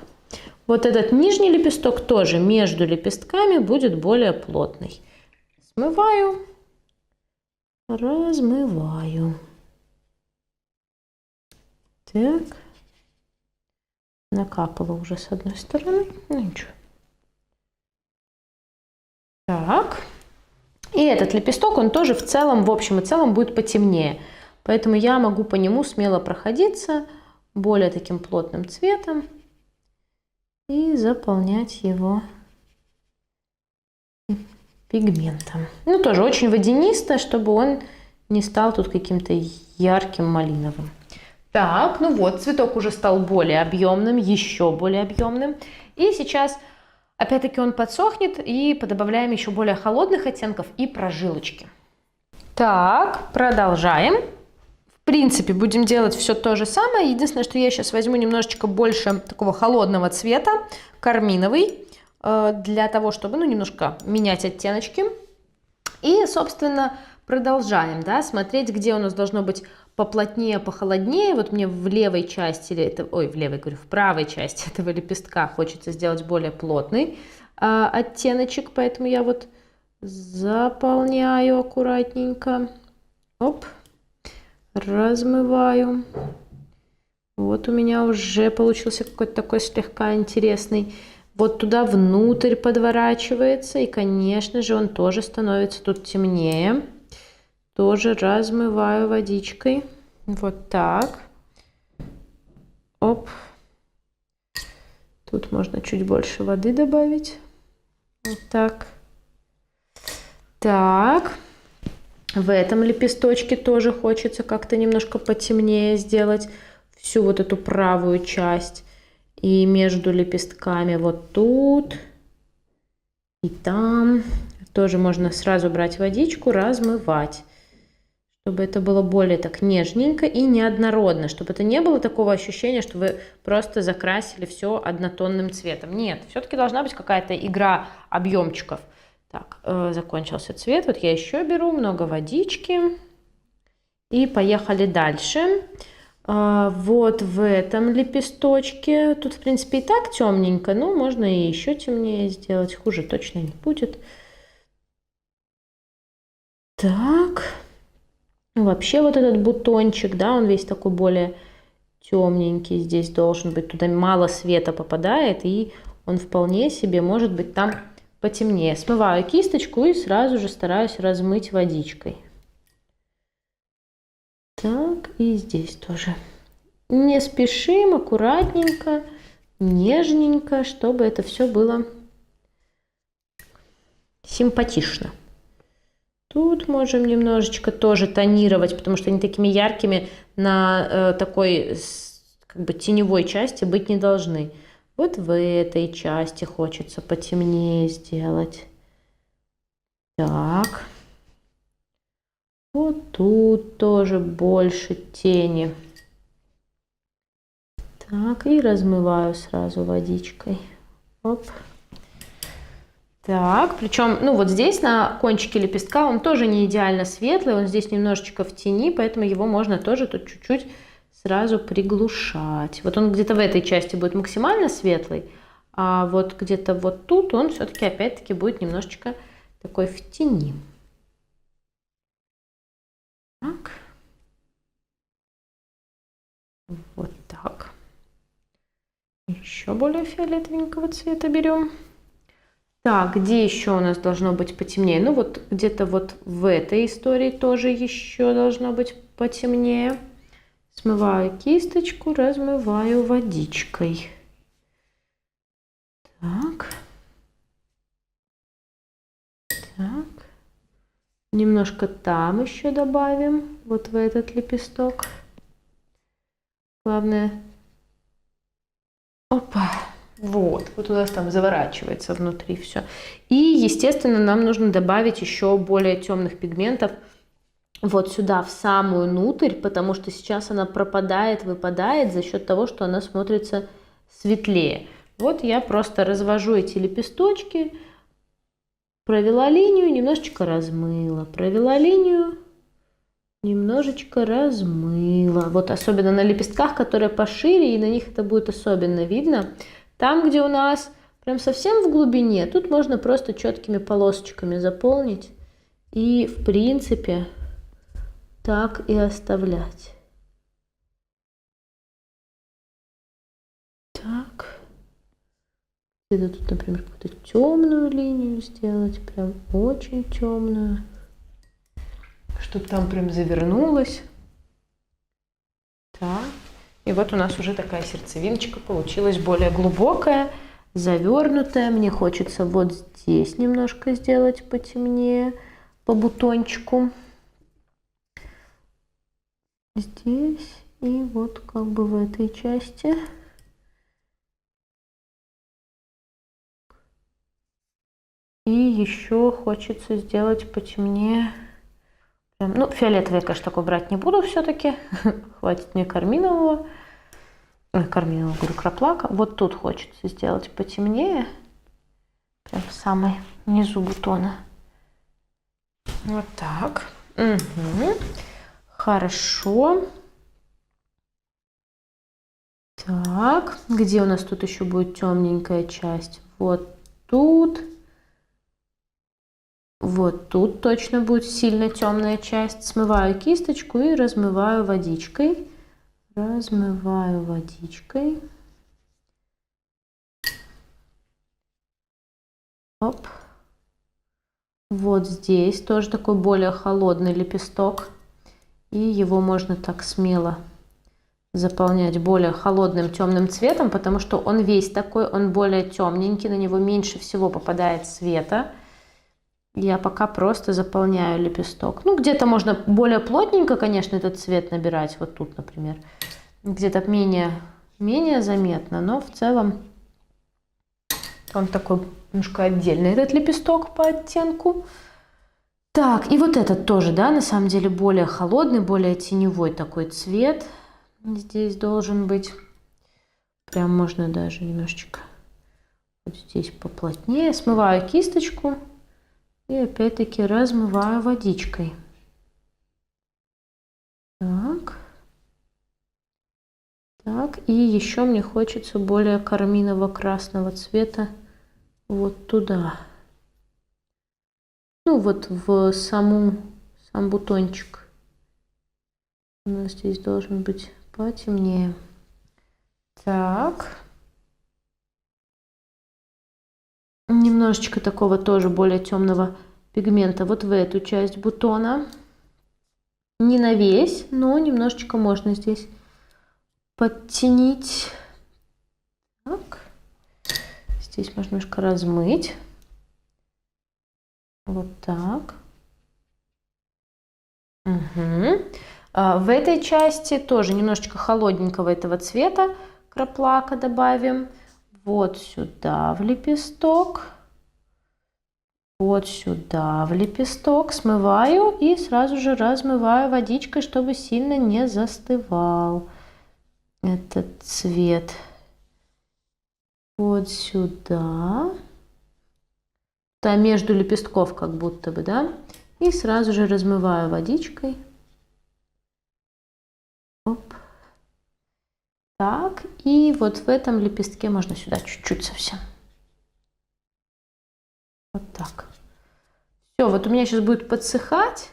Вот этот нижний лепесток тоже между лепестками будет более плотный. Смываю. Размываю. Так. Накапала уже с одной стороны. Ну ничего. Так. И этот лепесток, он тоже в целом, в общем и целом, будет потемнее. Поэтому я могу по нему смело проходиться более таким плотным цветом и заполнять его пигментом. Ну, тоже очень водянисто, чтобы он не стал тут каким-то ярким малиновым. Так, ну вот, цветок уже стал более объемным, еще более объемным. И сейчас, опять-таки, он подсохнет, и подобавляем еще более холодных оттенков и прожилочки. Так, продолжаем. В принципе, будем делать все то же самое. Единственное, что я сейчас возьму немножечко больше такого холодного цвета, карминовый, для того, чтобы, ну, немножко менять оттеночки. И, собственно, продолжаем, да, смотреть, где у нас должно быть поплотнее, похолоднее. Вот мне в левой части, в правой части этого лепестка хочется сделать более плотный оттеночек, поэтому я вот заполняю аккуратненько. Оп, размываю. Вот у меня уже получился какой-то такой слегка интересный. Вот туда внутрь подворачивается, и, конечно же, он тоже становится тут темнее. Тоже размываю водичкой. Вот так. Оп. Тут можно чуть больше воды добавить. Вот так. Так. В этом лепесточке тоже хочется как-то немножко потемнее сделать всю вот эту правую часть. И между лепестками вот тут и там тоже можно сразу брать водичку, размывать, чтобы это было более так нежненько и неоднородно, чтобы это не было такого ощущения, что вы просто закрасили все однотонным цветом. Нет, все-таки должна быть какая-то игра объемчиков. Так, закончился цвет, вот я еще беру много водички и поехали дальше. Вот в этом лепесточке, тут в принципе и так темненько, но можно и еще темнее сделать, хуже точно не будет. Так, вообще вот этот бутончик, да, он весь такой более темненький, здесь должен быть, туда мало света попадает, и он вполне себе может быть там потемнее. Смываю кисточку и сразу же стараюсь размыть водичкой. Так, и здесь тоже. Не спешим, аккуратненько, нежненько, чтобы это все было симпатично. Тут можем немножечко тоже тонировать, потому что они такими яркими на такой как бы теневой части быть не должны. Вот в этой части хочется потемнее сделать. Так. Вот тут тоже больше тени. Так, и размываю сразу водичкой. Оп. Так, причем, ну вот здесь на кончике лепестка он тоже не идеально светлый, он здесь немножечко в тени, поэтому его можно тоже тут чуть-чуть сразу приглушать. Вот он где-то в этой части будет максимально светлый, а вот где-то вот тут он все-таки опять-таки будет немножечко такой в тени. Так. Вот так. Еще более фиолетовенького цвета берем. Так, где еще у нас должно быть потемнее? Ну вот где-то вот в этой истории тоже еще должно быть потемнее. Смываю кисточку, размываю водичкой. Так. Так. Немножко там еще добавим, вот в этот лепесток. Главное, опа, вот у нас там заворачивается внутри все. И, естественно, нам нужно добавить еще более темных пигментов вот сюда, в самую внутрь, потому что сейчас она пропадает, выпадает за счет того, что она смотрится светлее. Вот я просто развожу эти лепесточки, провела линию, немножечко размыла, провела линию, немножечко размыла. Вот особенно на лепестках, которые пошире, и на них это будет особенно видно. Там, где у нас прям совсем в глубине, тут можно просто четкими полосочками заполнить. И, в принципе, так и оставлять. Так. Где-то тут, например, какую-то темную линию сделать, прям очень темную, чтобы там прям завернулась. Так. И вот у нас уже такая сердцевиночка получилась более глубокая, завернутая. Мне хочется вот здесь немножко сделать потемнее по бутончику. здесь и вот как бы в этой части. И еще хочется сделать потемнее. Прям, ну, фиолетовый я, конечно, такой брать не буду все-таки. Хватит мне карминового. Карминового, говорю, краплака. Вот тут хочется сделать потемнее. Прям в самой низу бутона. Вот так. Угу. Хорошо. Так, где у нас тут еще будет темненькая часть? Вот тут. Вот тут точно будет сильно темная часть. Смываю кисточку и размываю водичкой. Размываю водичкой. Оп. Вот здесь тоже такой более холодный лепесток. И его можно так смело заполнять более холодным темным цветом, потому что он весь такой, он более темненький, на него меньше всего попадает света. Я пока просто заполняю лепесток. Ну, где-то можно более плотненько, конечно, этот цвет набирать. Вот тут, например. Где-то менее заметно, но в целом он такой немножко отдельный, этот лепесток по оттенку. Так, и вот этот тоже, да, на самом деле более холодный, более теневой такой цвет. Здесь должен быть. Прям можно даже немножечко вот здесь поплотнее. Смываю кисточку. И опять-таки размываю водичкой. Так. Так, и еще мне хочется более карминово-красного цвета вот туда. Ну вот в сам бутончик. У нас здесь должен быть потемнее. Так. Немножечко такого тоже более темного пигмента вот в эту часть бутона. Не на весь, но немножечко можно здесь подтенить. Так. Здесь можно немножко размыть. Вот так. Угу. В этой части тоже немножечко холодненького этого цвета краплака добавим. Вот сюда в лепесток. Вот сюда в лепесток. Смываю и сразу же размываю водичкой, чтобы сильно не застывал этот цвет. Вот сюда. Там между лепестков как будто бы, да? И сразу же размываю водичкой. Оп. Так, и вот в этом лепестке можно сюда чуть-чуть совсем. Вот так. Все, вот у меня сейчас будет подсыхать.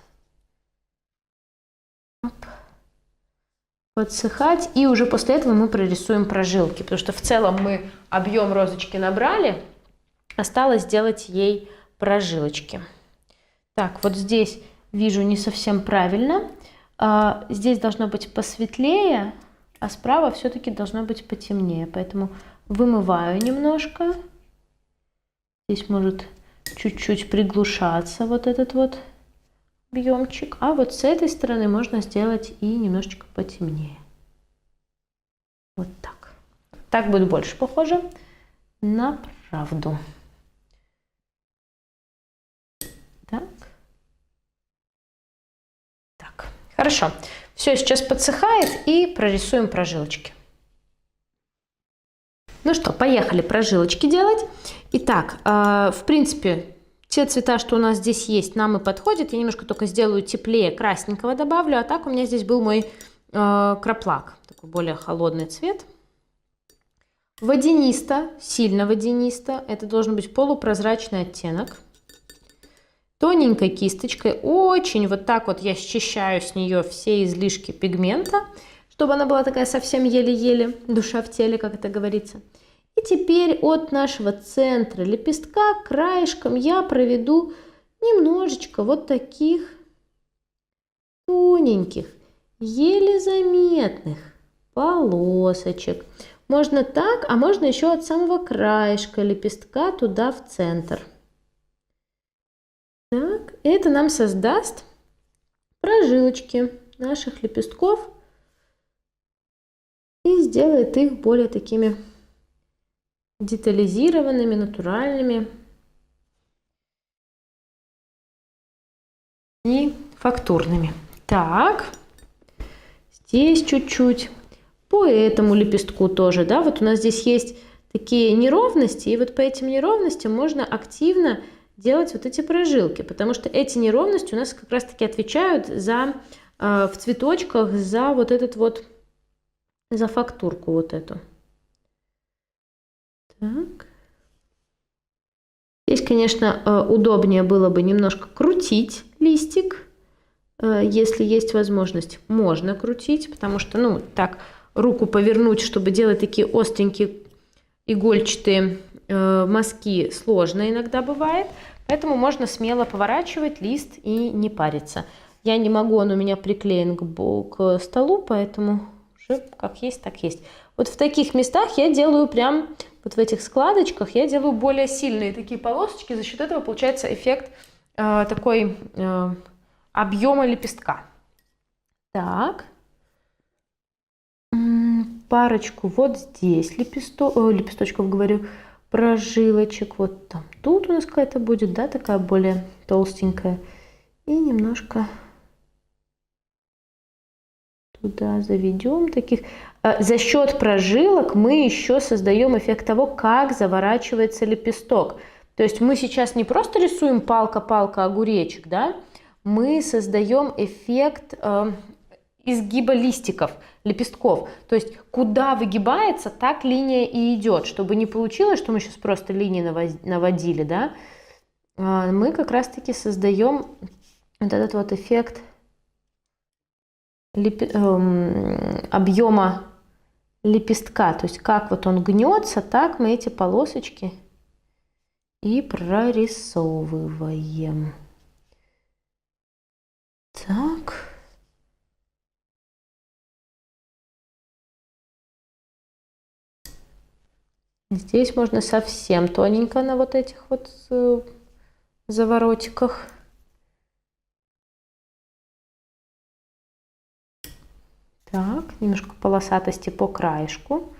Оп. Подсыхать. И уже после этого мы прорисуем прожилки. Потому что в целом мы объем розочки набрали. Осталось сделать ей прожилочки. Так, вот здесь вижу не совсем правильно. Здесь должно быть посветлее. А справа все-таки должно быть потемнее. Поэтому вымываю немножко. Здесь может чуть-чуть приглушаться вот этот вот объемчик. А вот с этой стороны можно сделать и немножечко потемнее. Вот так. Так будет больше похоже на правду. Так. Так. Хорошо. Все, сейчас подсыхает и прорисуем прожилочки. Ну что, поехали прожилочки делать. Итак, в принципе, те цвета, что у нас здесь есть, нам и подходят. Я немножко только сделаю теплее, красненького добавлю. А так у меня здесь был мой краплак. Такой более холодный цвет. Водянисто, сильно водянисто. Это должен быть полупрозрачный оттенок. Тоненькой кисточкой очень вот так вот я счищаю с нее все излишки пигмента, чтобы она была такая совсем еле-еле, душа в теле, как это говорится. И теперь от нашего центра лепестка краешком я проведу немножечко вот таких тоненьких, еле заметных полосочек. Можно так, а можно еще от самого краешка лепестка туда в центр. Так, это нам создаст прожилочки наших лепестков сделает их более такими детализированными, натуральными и фактурными. Так, здесь чуть-чуть. По этому лепестку тоже, да, вот у нас здесь есть такие неровности, и вот по этим неровностям можно активно делать вот эти прожилки, потому что эти неровности у нас как раз-таки отвечают за, в цветочках за вот этот вот, за фактурку вот эту. Так. Здесь, конечно, удобнее было бы немножко крутить листик. Если есть возможность, можно крутить, потому что, ну, так, руку повернуть, чтобы делать такие остренькие игольчатые мазки, сложно иногда бывает. Поэтому можно смело поворачивать лист и не париться. Я не могу, он у меня приклеен к столу, поэтому уже как есть, так есть. Вот в таких местах я делаю прям, вот в этих складочках я делаю более сильные такие полосочки. За счет этого получается эффект такой объема лепестка. Так. Парочку вот здесь лепесточков, говорю, прожилочек. Вот там тут у нас какая-то будет, да, такая более толстенькая. И немножко туда заведем таких. За счет прожилок мы еще создаем эффект того, как заворачивается лепесток. То есть мы сейчас не просто рисуем палка-палка огуречек, да, мы создаем эффект изгиба листиков, лепестков. То есть куда выгибается, так линия и идет, чтобы не получилось, что мы сейчас просто линии наводили, да. Мы как раз-таки создаем вот этот вот эффект объема лепестка. То есть как вот он гнется, так мы эти полосочки и прорисовываем. Так. Здесь можно совсем тоненько на вот этих вот заворотиках. Так, немножко полосатости по краешку.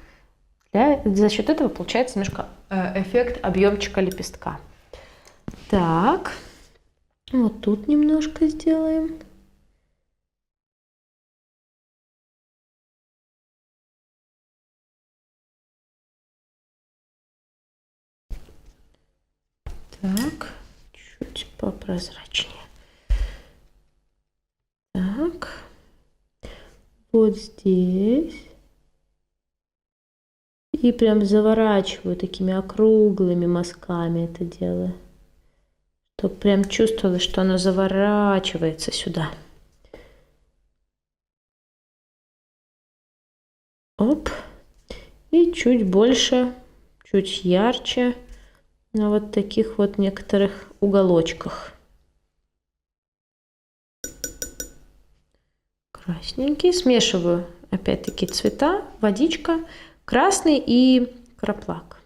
За счет этого получается немножко эффект объемчика лепестка. Так, вот тут немножко сделаем. Так, чуть попрозрачнее. Так, вот здесь. И прям заворачиваю такими округлыми мазками это дело. Чтобы прям чувствовалось, что оно заворачивается сюда. Оп. И чуть больше, чуть ярче на вот таких вот некоторых уголочках. Красненький. Смешиваю опять-таки цвета, водичка, красный и краплак.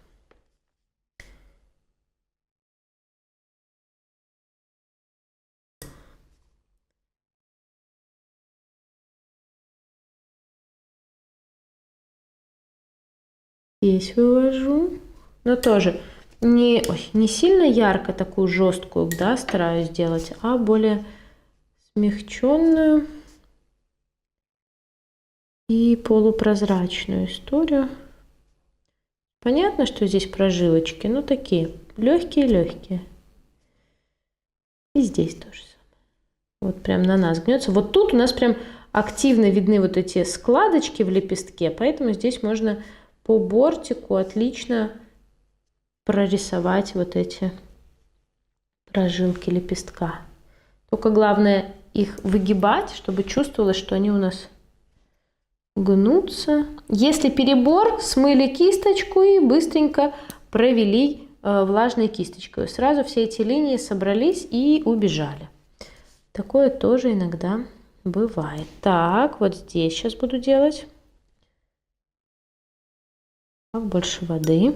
Здесь вывожу, но тоже не сильно ярко такую жесткую, да, стараюсь сделать, а более смягченную и полупрозрачную историю. Понятно, что здесь прожилочки, но такие легкие-легкие. И здесь тоже самое. Вот прям на нас гнется. Вот тут у нас прям активно видны вот эти складочки в лепестке, поэтому здесь можно по бортику отлично прорисовать вот эти прожилки лепестка. Только главное их выгибать, чтобы чувствовалось, что они у нас гнутся. Если перебор, смыли кисточку и быстренько провели влажной кисточкой. Сразу все эти линии собрались и убежали. Такое тоже иногда бывает. Так, вот здесь сейчас буду делать. Больше воды.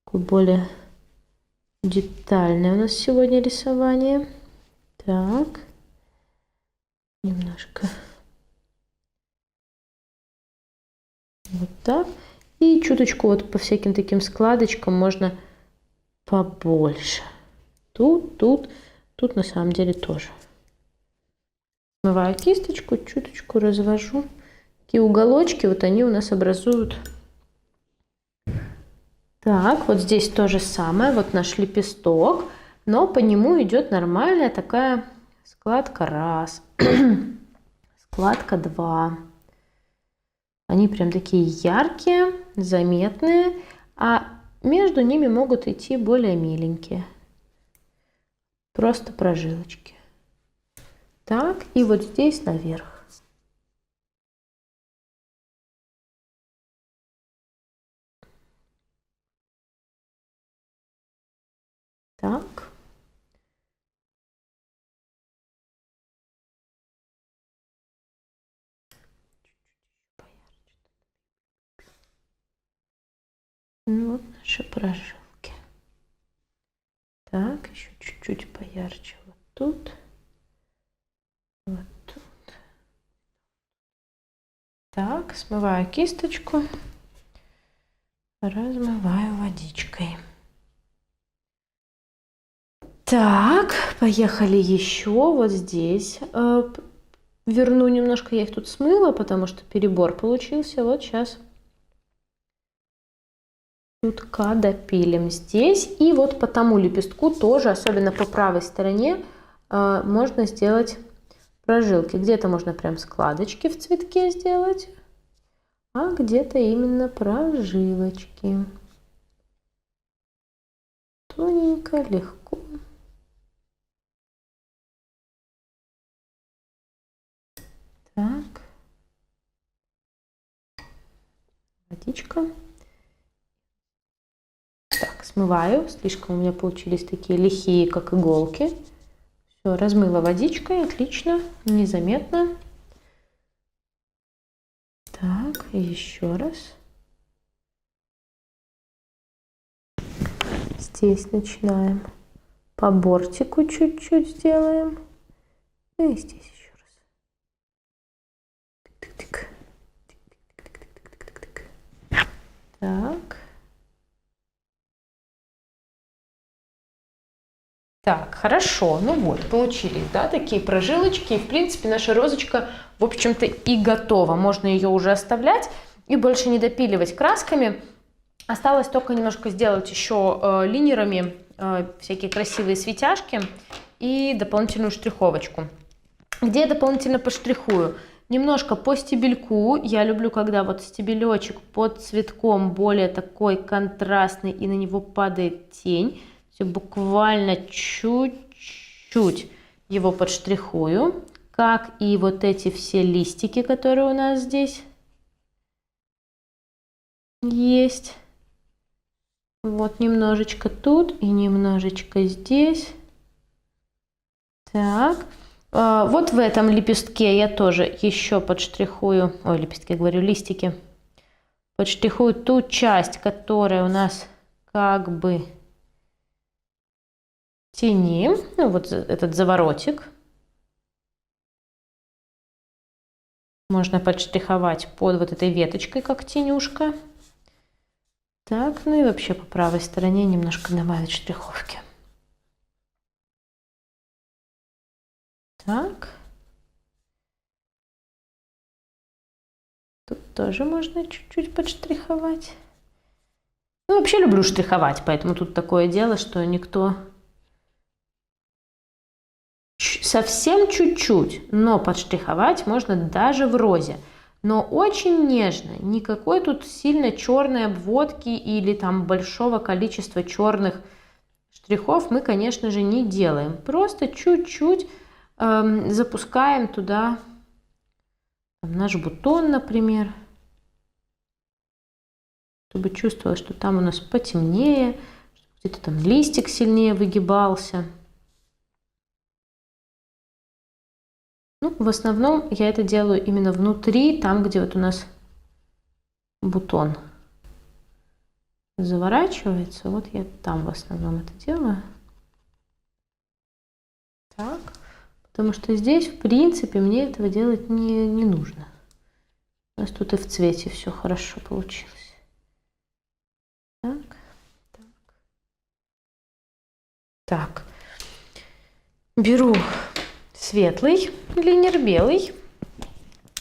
Такое более детальное у нас сегодня рисование. Так. Немножко Вот так. И чуточку вот по всяким таким складочкам можно побольше. Тут на самом деле тоже. Смываю кисточку, чуточку развожу. Такие уголочки, вот они у нас образуют. Так, вот здесь то же самое. Вот наш лепесток, но по нему идет нормальная такая складка 1, складка 2. Они прям такие яркие, заметные, а между ними могут идти более миленькие. Просто прожилочки. Так, и вот здесь наверх. Так. Ну, вот наши прожилки. Так, еще чуть-чуть поярче вот тут. Вот тут. Так, смываю кисточку, размываю водичкой. Так, поехали еще вот здесь. Верну немножко, я их тут смыла, потому что перебор получился. Вот сейчас чутка допилим здесь. И вот по тому лепестку тоже, особенно по правой стороне, можно сделать прожилки. Где-то можно прям складочки в цветке сделать, а где-то именно прожилочки. Тоненько, легко. Так. Водичка. Так, смываю. Слишком у меня получились такие лихие, как иголки. Все, размыла водичкой. Отлично. Незаметно. Так, еще раз. Здесь начинаем по бортику чуть-чуть сделаем. И здесь еще раз. Тык-тык-тык. Тык-тык-тык-тык-тык. Так. Так, хорошо. Ну вот, получились, да, такие прожилочки. И, в принципе, наша розочка, в общем-то, и готова. Можно ее уже оставлять и больше не допиливать красками. Осталось только немножко сделать еще линерами всякие красивые светяшки и дополнительную штриховочку. Где я дополнительно поштрихую? Немножко по стебельку. Я люблю, когда вот стебелечек под цветком более такой контрастный и на него падает тень. Все буквально чуть-чуть его подштрихую. Как и вот эти все листики, которые у нас здесь есть. Вот немножечко тут и немножечко здесь. Так. Вот в этом лепестке я тоже еще подштрихую. Ой, лепестки, говорю, листики. Подштрихую ту часть, которая у нас как бы в тени. Ну, вот этот заворотик. Можно подштриховать под вот этой веточкой, как тенюшка. Так, ну и вообще по правой стороне немножко добавить штриховки. Так. Тут тоже можно чуть-чуть подштриховать. Ну, вообще люблю штриховать, поэтому тут такое дело, что никто... Совсем чуть-чуть, но подштриховать можно даже в розе. Но очень нежно, никакой тут сильно черной обводки или там большого количества черных штрихов мы, конечно же, не делаем. Просто чуть-чуть запускаем туда наш бутон, например, чтобы чувствовалось, что там у нас потемнее, где-то там листик сильнее выгибался. Ну, в основном я это делаю именно внутри, там, где вот у нас бутон заворачивается. Вот я там в основном это делаю. Так. Потому что здесь, в принципе, мне этого делать не нужно. нас тут и в цвете все хорошо получилось. Так, так. Так. Беру светлый линер, белый.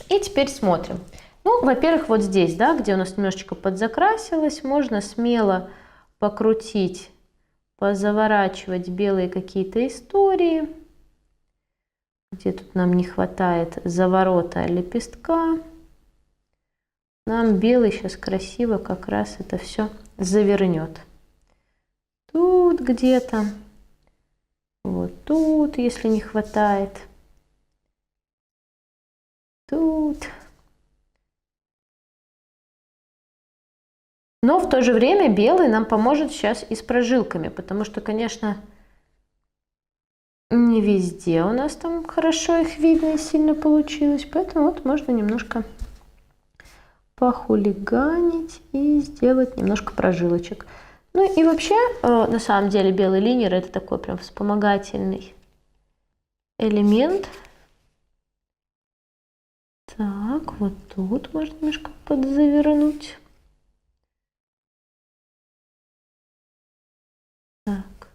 И теперь смотрим. Ну, во-первых, вот здесь, да, где у нас немножечко подзакрасилось, можно смело покрутить, позаворачивать белые какие-то истории. Где тут нам не хватает заворота лепестка. Нам белый сейчас красиво как раз это все завернет. Тут где-то. Вот тут, если не хватает. Тут. Но в то же время белый нам поможет сейчас и с прожилками, потому что, конечно, не везде у нас там хорошо их видно и сильно получилось. Поэтому вот можно немножко похулиганить и сделать немножко прожилочек. Ну и вообще, на самом деле, белый линер это такой прям вспомогательный элемент. Так, вот тут можно немножко подзавернуть. Так.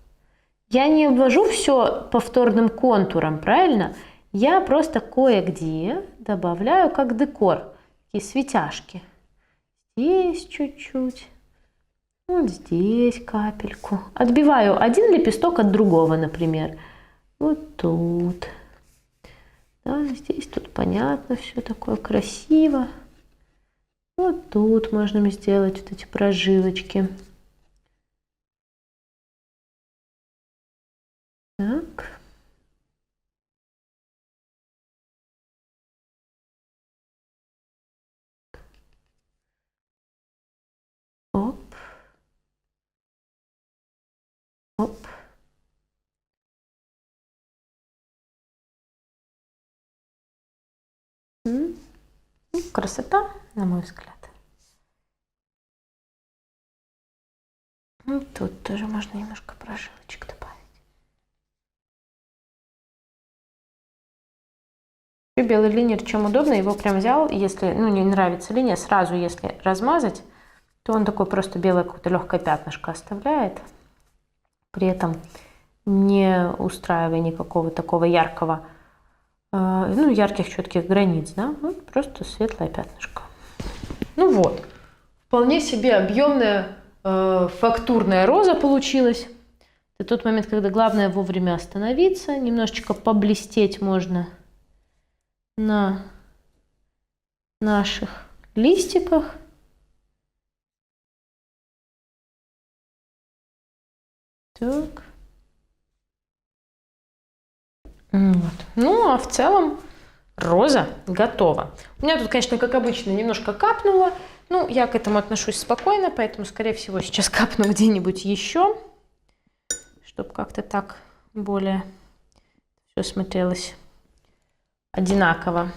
Я не обвожу все повторным контуром, правильно? Я просто кое-где добавляю как декор. Такие светяшки. Здесь чуть-чуть. Вот здесь капельку. Отбиваю один лепесток от другого, например. Вот тут. Да, здесь тут понятно, все такое красиво. Вот тут можно сделать вот эти прожилочки. Так. Оп. Оп. Ну, красота, на мой взгляд. Ну, тут тоже можно немножко прожилочек добавить. И белый линер, чем удобно, его прям взял, если, ну, не нравится линия, сразу, если размазать, то он такой просто белое какое-то легкое пятнышко оставляет, при этом не устраивая никакого такого яркого, ну, ярких четких границ, да, вот просто светлое пятнышко. Ну вот, вполне себе объемная фактурная роза получилась. Это тот момент, когда главное вовремя остановиться, немножечко поблестеть можно на наших листиках. Так. Вот. Ну, а в целом роза готова. У меня тут, конечно, как обычно, немножко капнуло. Ну, я к этому отношусь спокойно, поэтому, скорее всего, сейчас капну где-нибудь еще, чтобы как-то так более все смотрелось одинаково.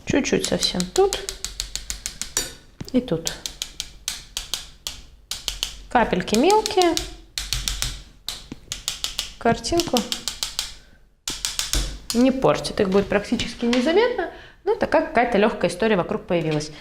Чуть-чуть совсем тут и тут. Капельки мелкие. Картинку не портит. Их будет практически незаметно. Ну, такая какая-то легкая история вокруг появилась.